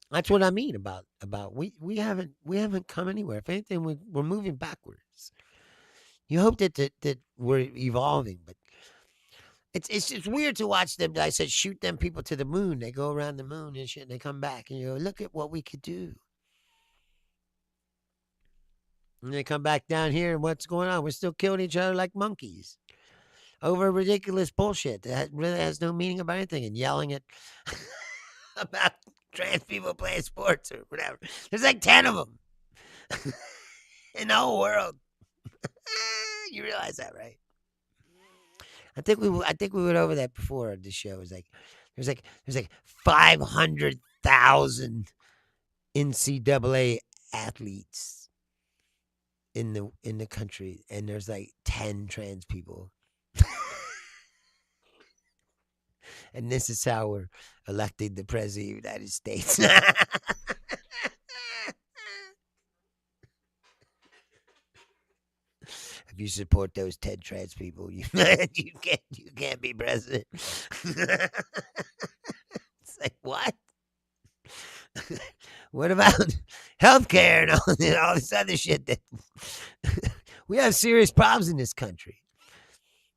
That's what I mean about we haven't come anywhere. If anything, we're moving backwards. You hope that we're evolving, but it's weird to watch them. I said, shoot them people to the moon. They go around the moon and shit, and they come back, and you go, look at what we could do. And they come back down here, and what's going on? We're still killing each other like monkeys over ridiculous bullshit that really has no meaning about anything, and yelling at about trans people playing sports or whatever. There's like 10 of them in the whole world. You realize that, right? I think we went over that before on this show. It was like there's like 500,000 NCAA athletes in the country, and there's like 10 trans people. And this is how we're electing the president of the United States. If you support those 10 trans people, you can't be president. It's like, what? What about healthcare and all this other shit that we have serious problems in this country?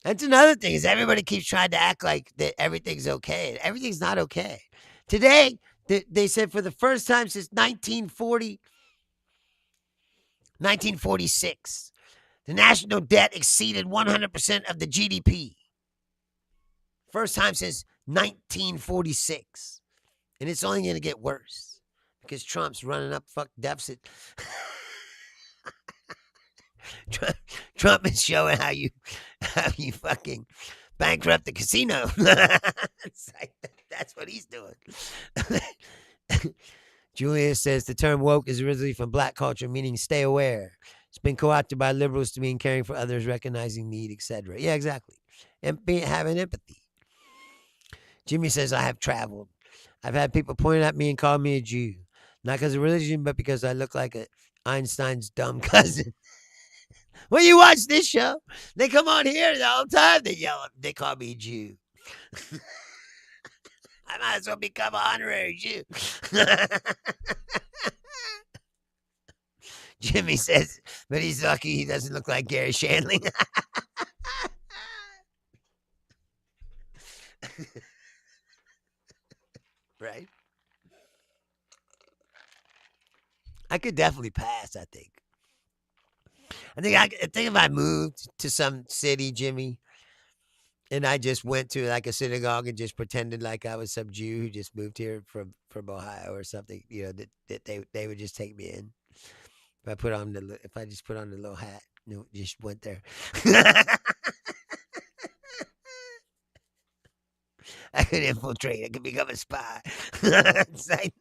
That's another thing, is everybody keeps trying to act like that everything's okay. Everything's not okay. Today, they said for the first time since 1946, the national debt exceeded 100% of the GDP. First time since 1946. And it's only going to get worse because Trump's running up fuck deficit. Trump is showing how you fucking bankrupt the casino. It's like, that's what he's doing. Julia says the term woke is originally from black culture, meaning stay aware. It's been co-opted by liberals to mean caring for others, recognizing need, etc. Yeah, exactly. And having empathy. Jimmy says, I have traveled. I've had people point at me and call me a Jew. Not because of religion, but because I look like Einstein's dumb cousin. When you watch this show, they come on here the whole time. They yell, they call me a Jew. I might as well become an honorary Jew. Jimmy says, but he's lucky he doesn't look like Gary Shandling. Right? I could definitely pass, I think. I think if I moved to some city, Jimmy, and I just went to like a synagogue and just pretended like I was some Jew who just moved here from Ohio or something, that they would just take me in. If I just put on the little hat, just went there. I could infiltrate. I could become a spy. It's like,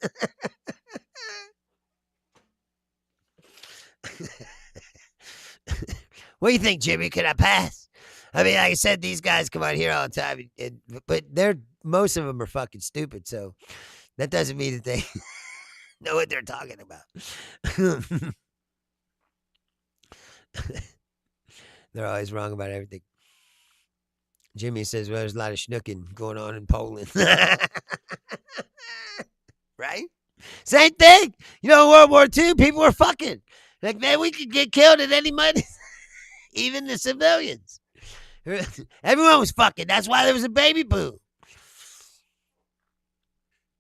what do you think, Jimmy? Could I pass? I mean, like I said, these guys come out here all the time, but most of them are fucking stupid. So that doesn't mean that they know what they're talking about. They're always wrong about everything. Jimmy says, well, there's a lot of schnooking going on in Poland. Right? Same thing. World War II, people were fucking. Like, man, we could get killed at any moment. Even the civilians. Everyone was fucking. That's why there was a baby boom.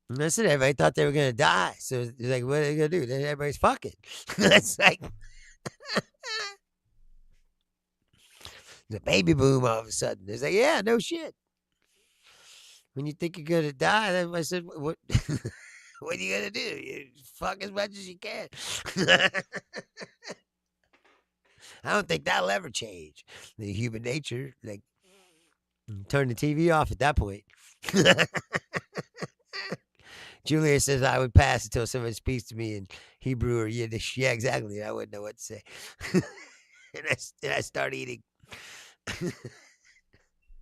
And that's it. Everybody thought they were going to die. So it's like, what are they going to do? Then everybody's fucking. It's like the baby boom all of a sudden. It's like, yeah, no shit. When you think you're going to die, then I said, what are you going to do? You fuck as much as you can. I don't think that'll ever change. The human nature, like, turn the TV off at that point. Julia says I would pass until someone speaks to me in Hebrew or Yiddish. Yeah, exactly. I wouldn't know what to say. and I start eating.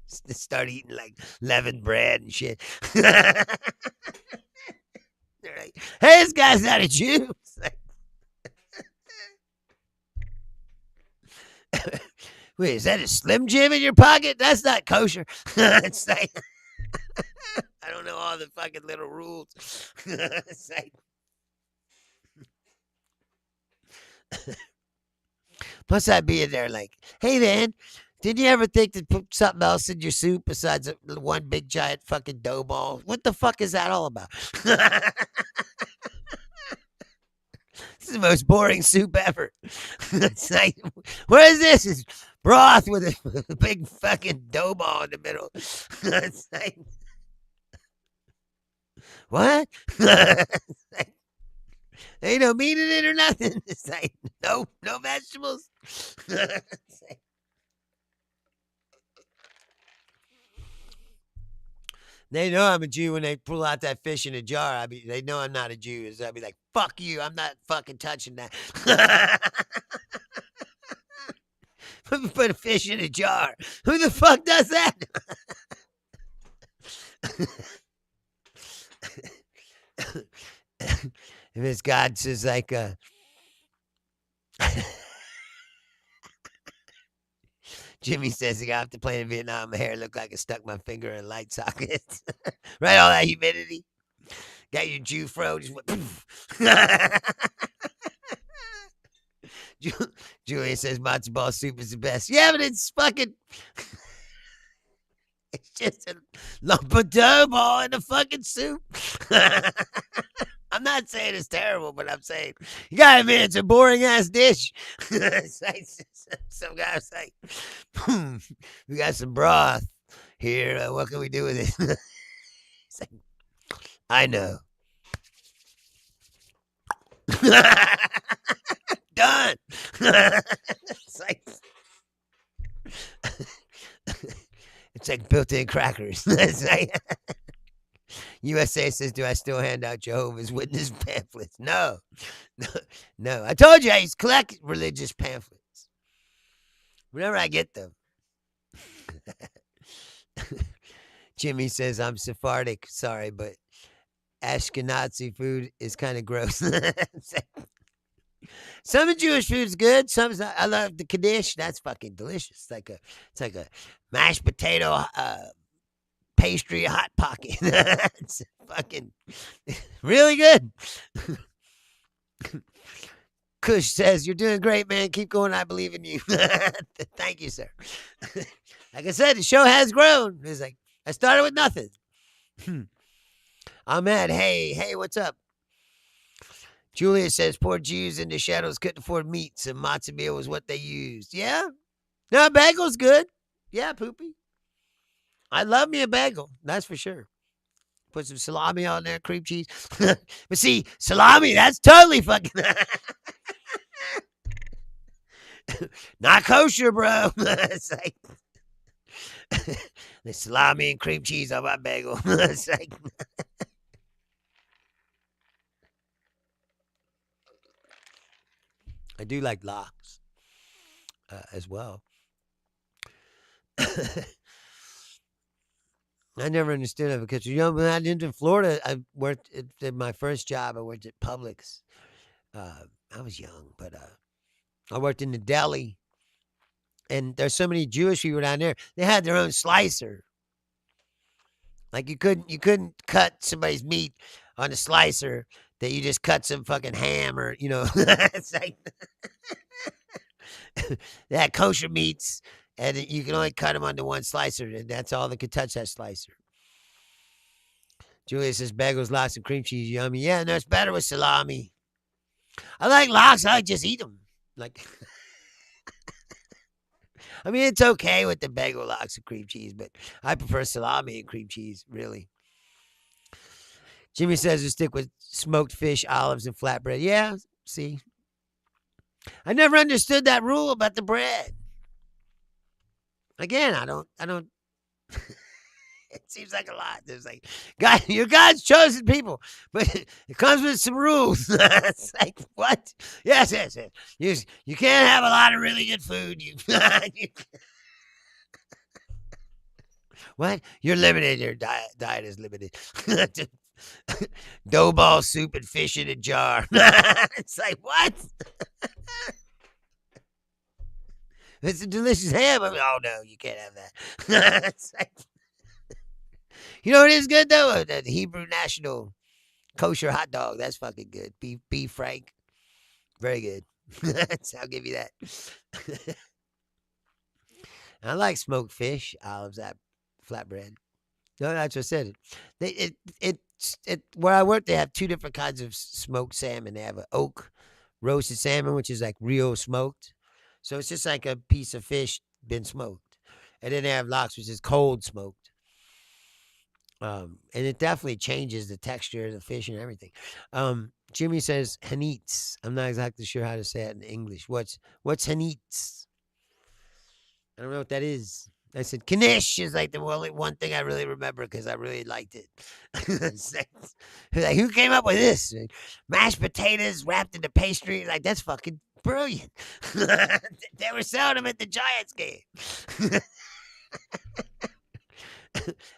Start eating like leavened bread and shit. They're like, hey, this guy's not a Jew. Wait, is that a Slim Jim in your pocket? That's not kosher. It's like, I don't know all the fucking little rules. It's like, plus I'd be in there like, hey man, didn't you ever think to put something else in your soup besides one big giant fucking dough ball? What the fuck is that all about? This is the most boring soup ever. It's like, what is this? It's broth with a big fucking dough ball in the middle. It's like, what? Like, ain't no meat in it or nothing. It's like, no vegetables. It's like, they know I'm a Jew when they pull out that fish in a jar. They know I'm not a Jew. So I'd be like, fuck you. I'm not fucking touching that. Put a fish in a jar. Who the fuck does that? If it's God says like, Jimmy says he got off the plane in Vietnam. My hair looked like it stuck my finger in a light socket. Right, all that humidity. Got your Jew fro. Just went poof. Julia says matzo ball soup is the best. Yeah, but it's fucking... It's just a lump of dough ball in a fucking soup. I'm not saying it's terrible, but I'm saying you gotta admit it's a boring ass dish. It's like, some guy's like, we got some broth here. What can we do with it? It's like, I know. Done. It's like, it's like built-in crackers. It's like, USA says, do I still hand out Jehovah's Witness pamphlets? No. I told you I used to collect religious pamphlets. Whenever I get them. Jimmy says, I'm Sephardic. Sorry, but Ashkenazi food is kind of gross. Some of Jewish food is good. Some's not. I love the Kaddish. That's fucking delicious. It's like a mashed potato pastry hot pocket. It's fucking really good. Kush says, you're doing great, man. Keep going. I believe in you. Thank you, sir. Like I said, the show has grown. It's like, I started with nothing. Ahmed, hey, what's up? Julia says poor Jews in the shadows couldn't afford meat, so matzo meal was what they used. Yeah. No, bagel's good. Yeah, Poopy. I love me a bagel. That's for sure. Put some salami on there, cream cheese. But see, salami, that's totally fucking not kosher, bro. It's like the salami and cream cheese on my bagel. It's like I do like lox as well. I never understood it because when I lived in Florida, I worked at my first job. I worked at Publix. I was young, but I worked in the deli, and there's so many Jewish people down there. They had their own slicer. Like you couldn't cut somebody's meat on a slicer that you just cut some fucking ham or it's like they had kosher meats and you can only cut them onto one slicer and that's all that could touch that slicer. Julia says bagels, lox, and cream cheese, yummy. Yeah, no, it's better with salami. I like lox. I just eat them. Like, I mean, it's okay with the bagel, lox, and cream cheese, but I prefer salami and cream cheese, really. Jimmy says we stick with smoked fish, olives, and flatbread. Yeah, see. I never understood that rule about the bread. Again, I don't it seems like a lot. There's like, God, you're God's chosen people, but it comes with some rules. It's like, what? Yes. You can't have a lot of really good food. What? You're limited. Your diet is limited. Dough ball soup and fish in a jar. It's like, what? It's a delicious ham. I mean, oh, no, you can't have that. It's like, you know what is good, though? The Hebrew National Kosher hot dog. That's fucking good. Beef Frank. Very good. I'll give you that. I like smoked fish, olives, flatbread. No, that's what I said. Where I work, they have two different kinds of smoked salmon. They have an oak roasted salmon, which is like real smoked. So it's just like a piece of fish been smoked. And then they have lox, which is cold smoked. And it definitely changes the texture of the fish and everything. Jimmy says hanitz. I'm not exactly sure how to say it in English. What's hanitz? I don't know what that is. I said knish is like the only one thing I really remember because I really liked it. Like, who came up with this? Mashed potatoes wrapped into pastry. Like, that's fucking brilliant. They were selling them at the Giants game.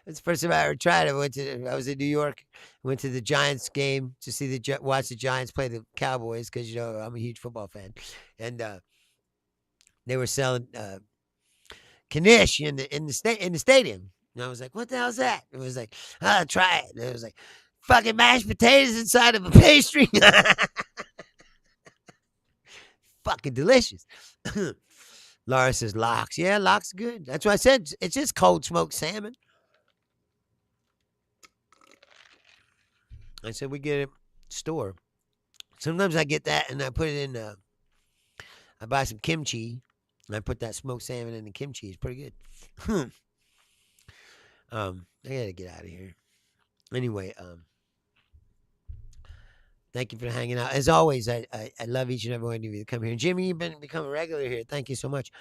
That's the first time I ever tried it. I was in New York. Went to the Giants game to watch the Giants play the Cowboys because I'm a huge football fan, and they were selling knish in the stadium. And I was like, "What the hell is that?" It was like, "Try it." And it was like, "Fucking mashed potatoes inside of a pastry." Fucking delicious. Laura says lox. Yeah, lox is good. That's what I said. It's just cold smoked salmon. I said we get it store. Sometimes I get that and I put it in. I buy some kimchi and I put that smoked salmon in the kimchi. It's pretty good. I gotta get out of here. Anyway, thank you for hanging out. As always, I love each and every one of you that come here. And Jimmy, you've become a regular here. Thank you so much.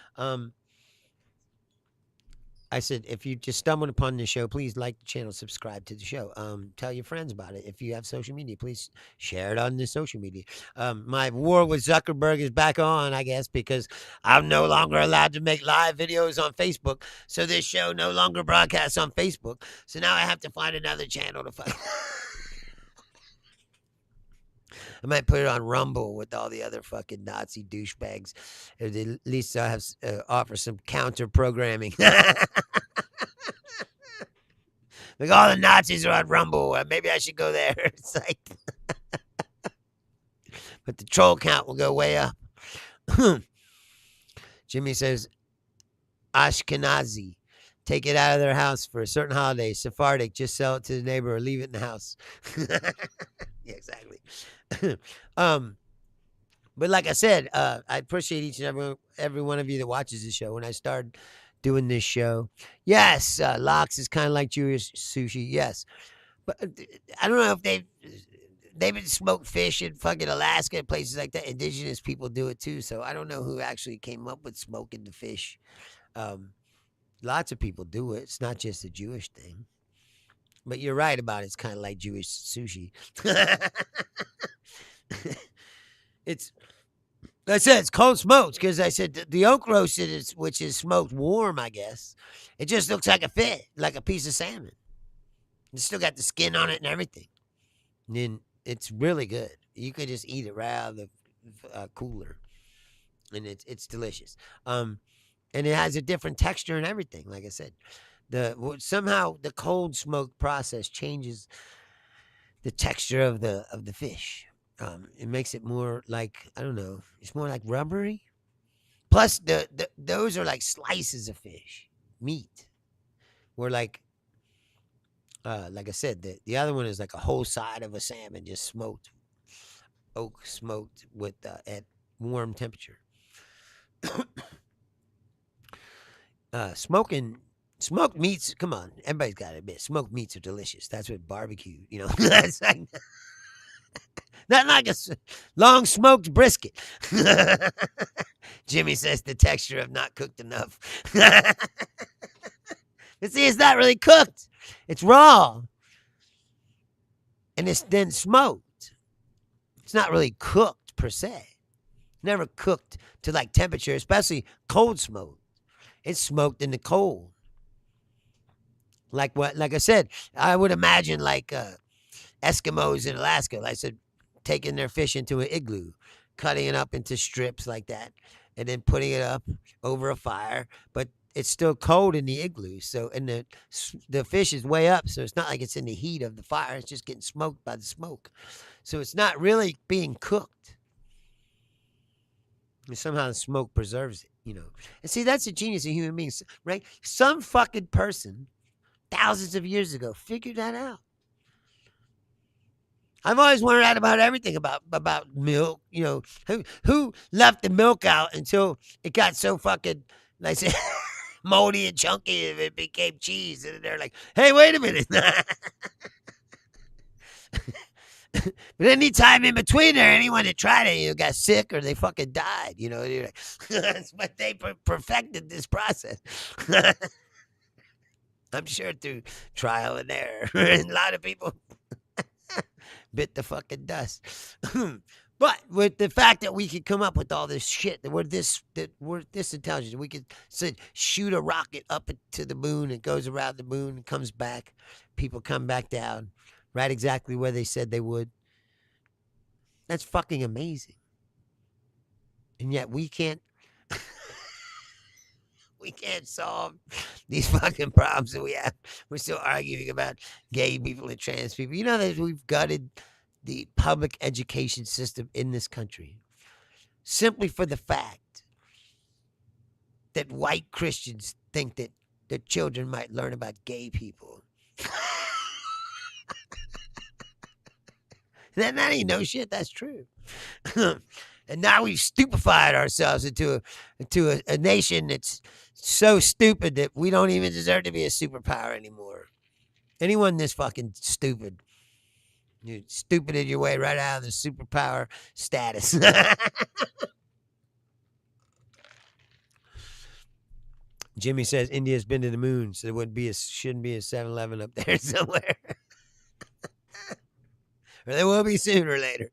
I said, if you just stumbled upon the show, please like the channel, subscribe to the show. Tell your friends about it. If you have social media, please share it on the social media. My war with Zuckerberg is back on, I guess, because I'm no longer allowed to make live videos on Facebook. So this show no longer broadcasts on Facebook. So now I have to find another channel to find. I might put it on Rumble with all the other fucking Nazi douchebags. At least I have offer some counter programming. Like all the Nazis are on Rumble. Maybe I should go there. It's like, but the troll count will go way up. Jimmy says, Ashkenazi. Take it out of their house for a certain holiday. Sephardic, just sell it to the neighbor or leave it in the house. exactly. But like I said, I appreciate each and every one of you that watches this show. When I started doing this show, yes, lox is kind of like Jewish sushi. Yes, but I don't know if they've been smoked fish in fucking Alaska and places like that. Indigenous people do it too. So I don't know who actually came up with smoking the fish. Um, Lots of people do it. It's not just a Jewish thing. But you're right about it. It's kind of like Jewish sushi. It's I said it's cold smoked because I said the oak roasted is, which is smoked warm. I guess it just looks like a fish, like a piece of salmon. It's still got the skin on it and everything. And then it's really good. You could just eat it right out of the cooler, and it's delicious. And it has a different texture and everything. Like I said, somehow the cold smoke process changes the texture of the fish. It makes it more like I don't know. It's more like rubbery. Plus, those are like slices of fish meat. Where like I said, the other one is like a whole side of a salmon just smoked, oak smoked with at warm temperature. Smoked meats. Come on, everybody's got to admit, smoked meats are delicious. That's what barbecue. That's like not like a long smoked brisket. Jimmy says the texture of not cooked enough. But see, it's not really cooked. It's raw, and it's then smoked. It's not really cooked per se. Never cooked to like temperature, especially cold smoke. It's smoked in the cold. Like I said, I would imagine like Eskimos in Alaska, like I said, taking their fish into an igloo, cutting it up into strips like that, and then putting it up over a fire. But it's still cold in the igloo, so and the fish is way up, so it's not like it's in the heat of the fire. It's just getting smoked by the smoke, so it's not really being cooked. And somehow the smoke preserves it. And see, that's the genius of human beings, right? Some fucking person thousands of years ago figured that out. I've always wondered out about everything about milk. Who left the milk out until it got so fucking, like I said, moldy and chunky and it became cheese. And they're like, hey, wait a minute. But any time in between there, anyone that tried it, got sick or they fucking died. That's what they perfected this process. I'm sure through trial and error. And a lot of people bit the fucking dust. But with the fact that we could come up with all this shit, that we're this intelligent, we could shoot a rocket up to the moon, it goes around the moon and comes back. People come back down, right exactly where they said they would. That's fucking amazing. And yet we can't solve these fucking problems that we have. We're still arguing about gay people and trans people. You know that we've gutted the public education system in this country simply for the fact that white Christians think that their children might learn about gay people. That ain't no shit. That's true. And now we've stupefied ourselves into a nation that's so stupid that we don't even deserve to be a superpower anymore. Anyone this fucking stupid, you stupided your way right out of the superpower status. Jimmy says India's been to the moon, so there shouldn't be a 7-Eleven up there somewhere. Or there will be sooner or later.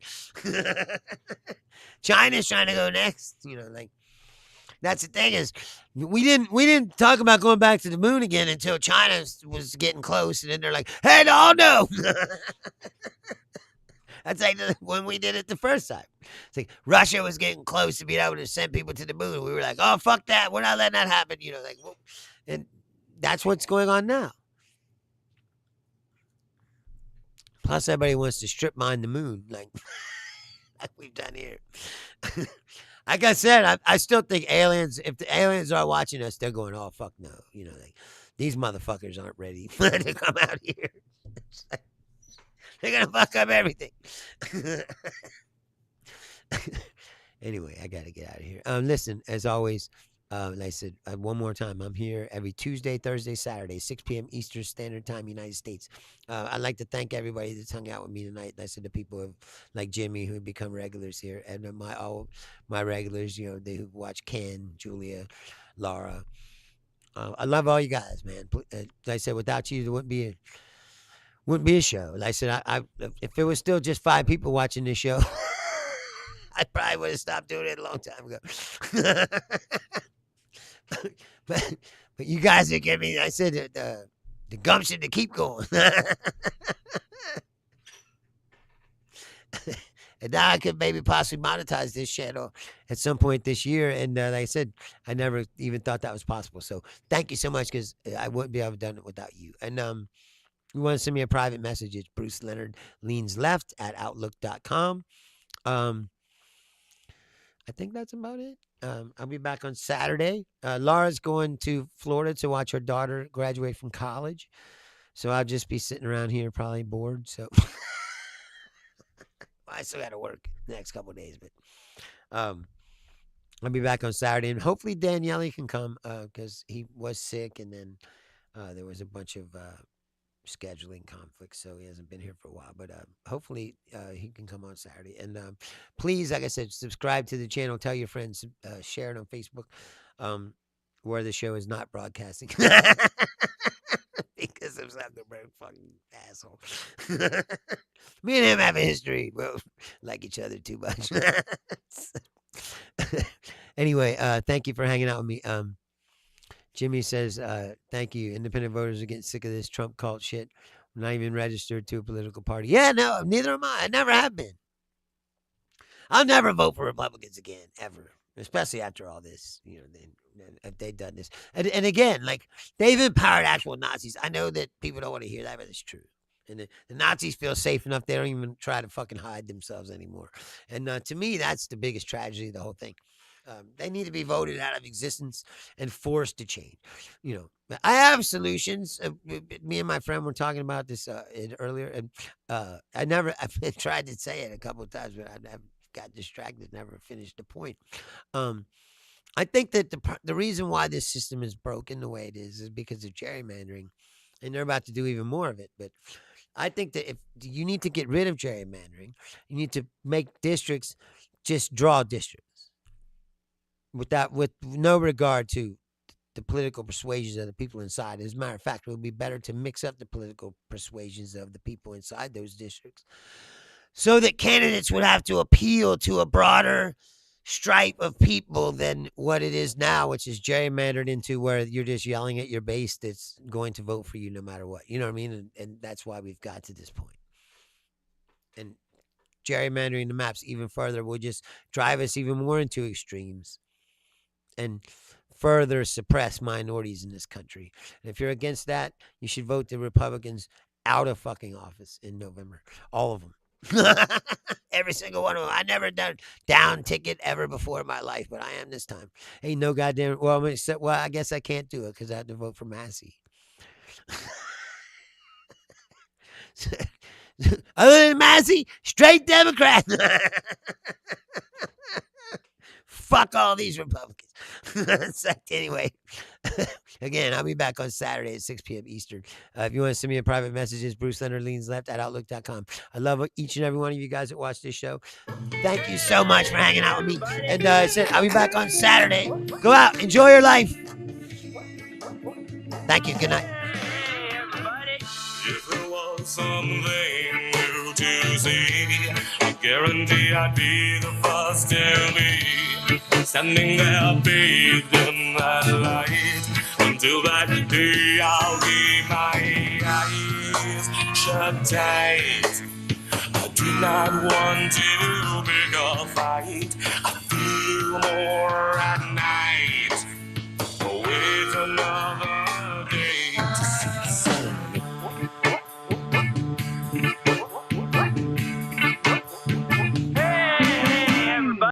China's trying to go next. That's the thing is, we didn't talk about going back to the moon again until China was getting close, and then they're like, "Hey, no!" That's like when we did it the first time. It's like Russia was getting close to being able to send people to the moon. We were like, "Oh, fuck that! We're not letting that happen." And that's what's going on now. Plus, everybody wants to strip mine the moon, like we've done here. Like I said, I still think aliens, if the aliens are watching us, they're going, oh, fuck no. These motherfuckers aren't ready to come out here. They're gonna fuck up everything. Anyway, I gotta get out of here. Listen, as always, like I said, one more time, I'm here every Tuesday, Thursday, Saturday, 6 p.m. Eastern Standard Time, United States. I'd like to thank everybody that's hung out with me tonight. Like I said, the people like Jimmy who have become regulars here, and all my regulars, they who watch Ken, Julia, Laura. I love all you guys, man. Like I said, without you, there wouldn't be a show. Like I said, if it was still just 5 people watching this show, I probably would have stopped doing it a long time ago. but you guys are giving me, I said, the gumption to keep going. And now I could maybe possibly monetize this channel at some point this year. And like I said, I never even thought that was possible. So thank you so much, because I wouldn't be able to done it without you. And you want to send me a private message, it's Bruce Leonard Leans Left at outlook.com. I think that's about it. I'll be back on Saturday. Laura's going to Florida to watch her daughter graduate from college. So I'll just be sitting around here probably bored. So I still got to work the next couple of days. But I'll be back on Saturday. And hopefully Daniele can come because he was sick. And then there was a bunch of scheduling conflicts, so he hasn't been here for a while, but hopefully he can come on Saturday. And please, like I said, subscribe to the channel, tell your friends, share it on Facebook, where the show is not broadcasting because of Zuckerberg, fucking asshole. Me and him have a history. Well, like each other too much. Anyway, thank you for hanging out with me. Jimmy says, thank you. Independent voters are getting sick of this Trump cult shit. I'm not even registered to a political party. Yeah, no, neither am I. I never have been. I'll never vote for Republicans again, ever. Especially after all this, if they've done this. And again, like, they've empowered actual Nazis. I know that people don't want to hear that, but it's true. And the Nazis feel safe enough. They don't even try to fucking hide themselves anymore. And to me, that's the biggest tragedy of the whole thing. They need to be voted out of existence and forced to change. I have solutions. Me and my friend were talking about this earlier, and I've tried to say it a couple of times, but I got distracted, never finished the point. I think that the reason why this system is broken the way it is because of gerrymandering, and they're about to do even more of it. But I think that if you need to get rid of gerrymandering, you need to make districts just draw districts. With no regard to the political persuasions of the people inside. As a matter of fact, it would be better to mix up the political persuasions of the people inside those districts so that candidates would have to appeal to a broader stripe of people than what it is now, which is gerrymandered into where you're just yelling at your base that's going to vote for you no matter what. You know what I mean? And that's why we've got to this point. And gerrymandering the maps even further will just drive us even more into extremes and further suppress minorities in this country. And if you're against that, you should vote the Republicans out of fucking office in November. All of them. Every single one of them. I never done down ticket ever before in my life, but I am this time. Ain't no goddamn. Well, I guess I can't do it because I have to vote for Massey. Other than Massey, straight Democrat. Fuck all these Republicans. Anyway, again, I'll be back on Saturday at 6 p.m. Eastern. If you want to send me a private message, it's Bruce Leonard Leans Left at outlook.com. I love each and every one of you guys that watch this show. Thank you so much for hanging out with me. And I'll be back on Saturday. Go out, enjoy your life. Thank you. Good night. If there was something new to see, I guarantee I'd be the first to be standing there bathed in that light. Until that day I'll keep my eyes shut tight. I do not want to pick a fight. I feel more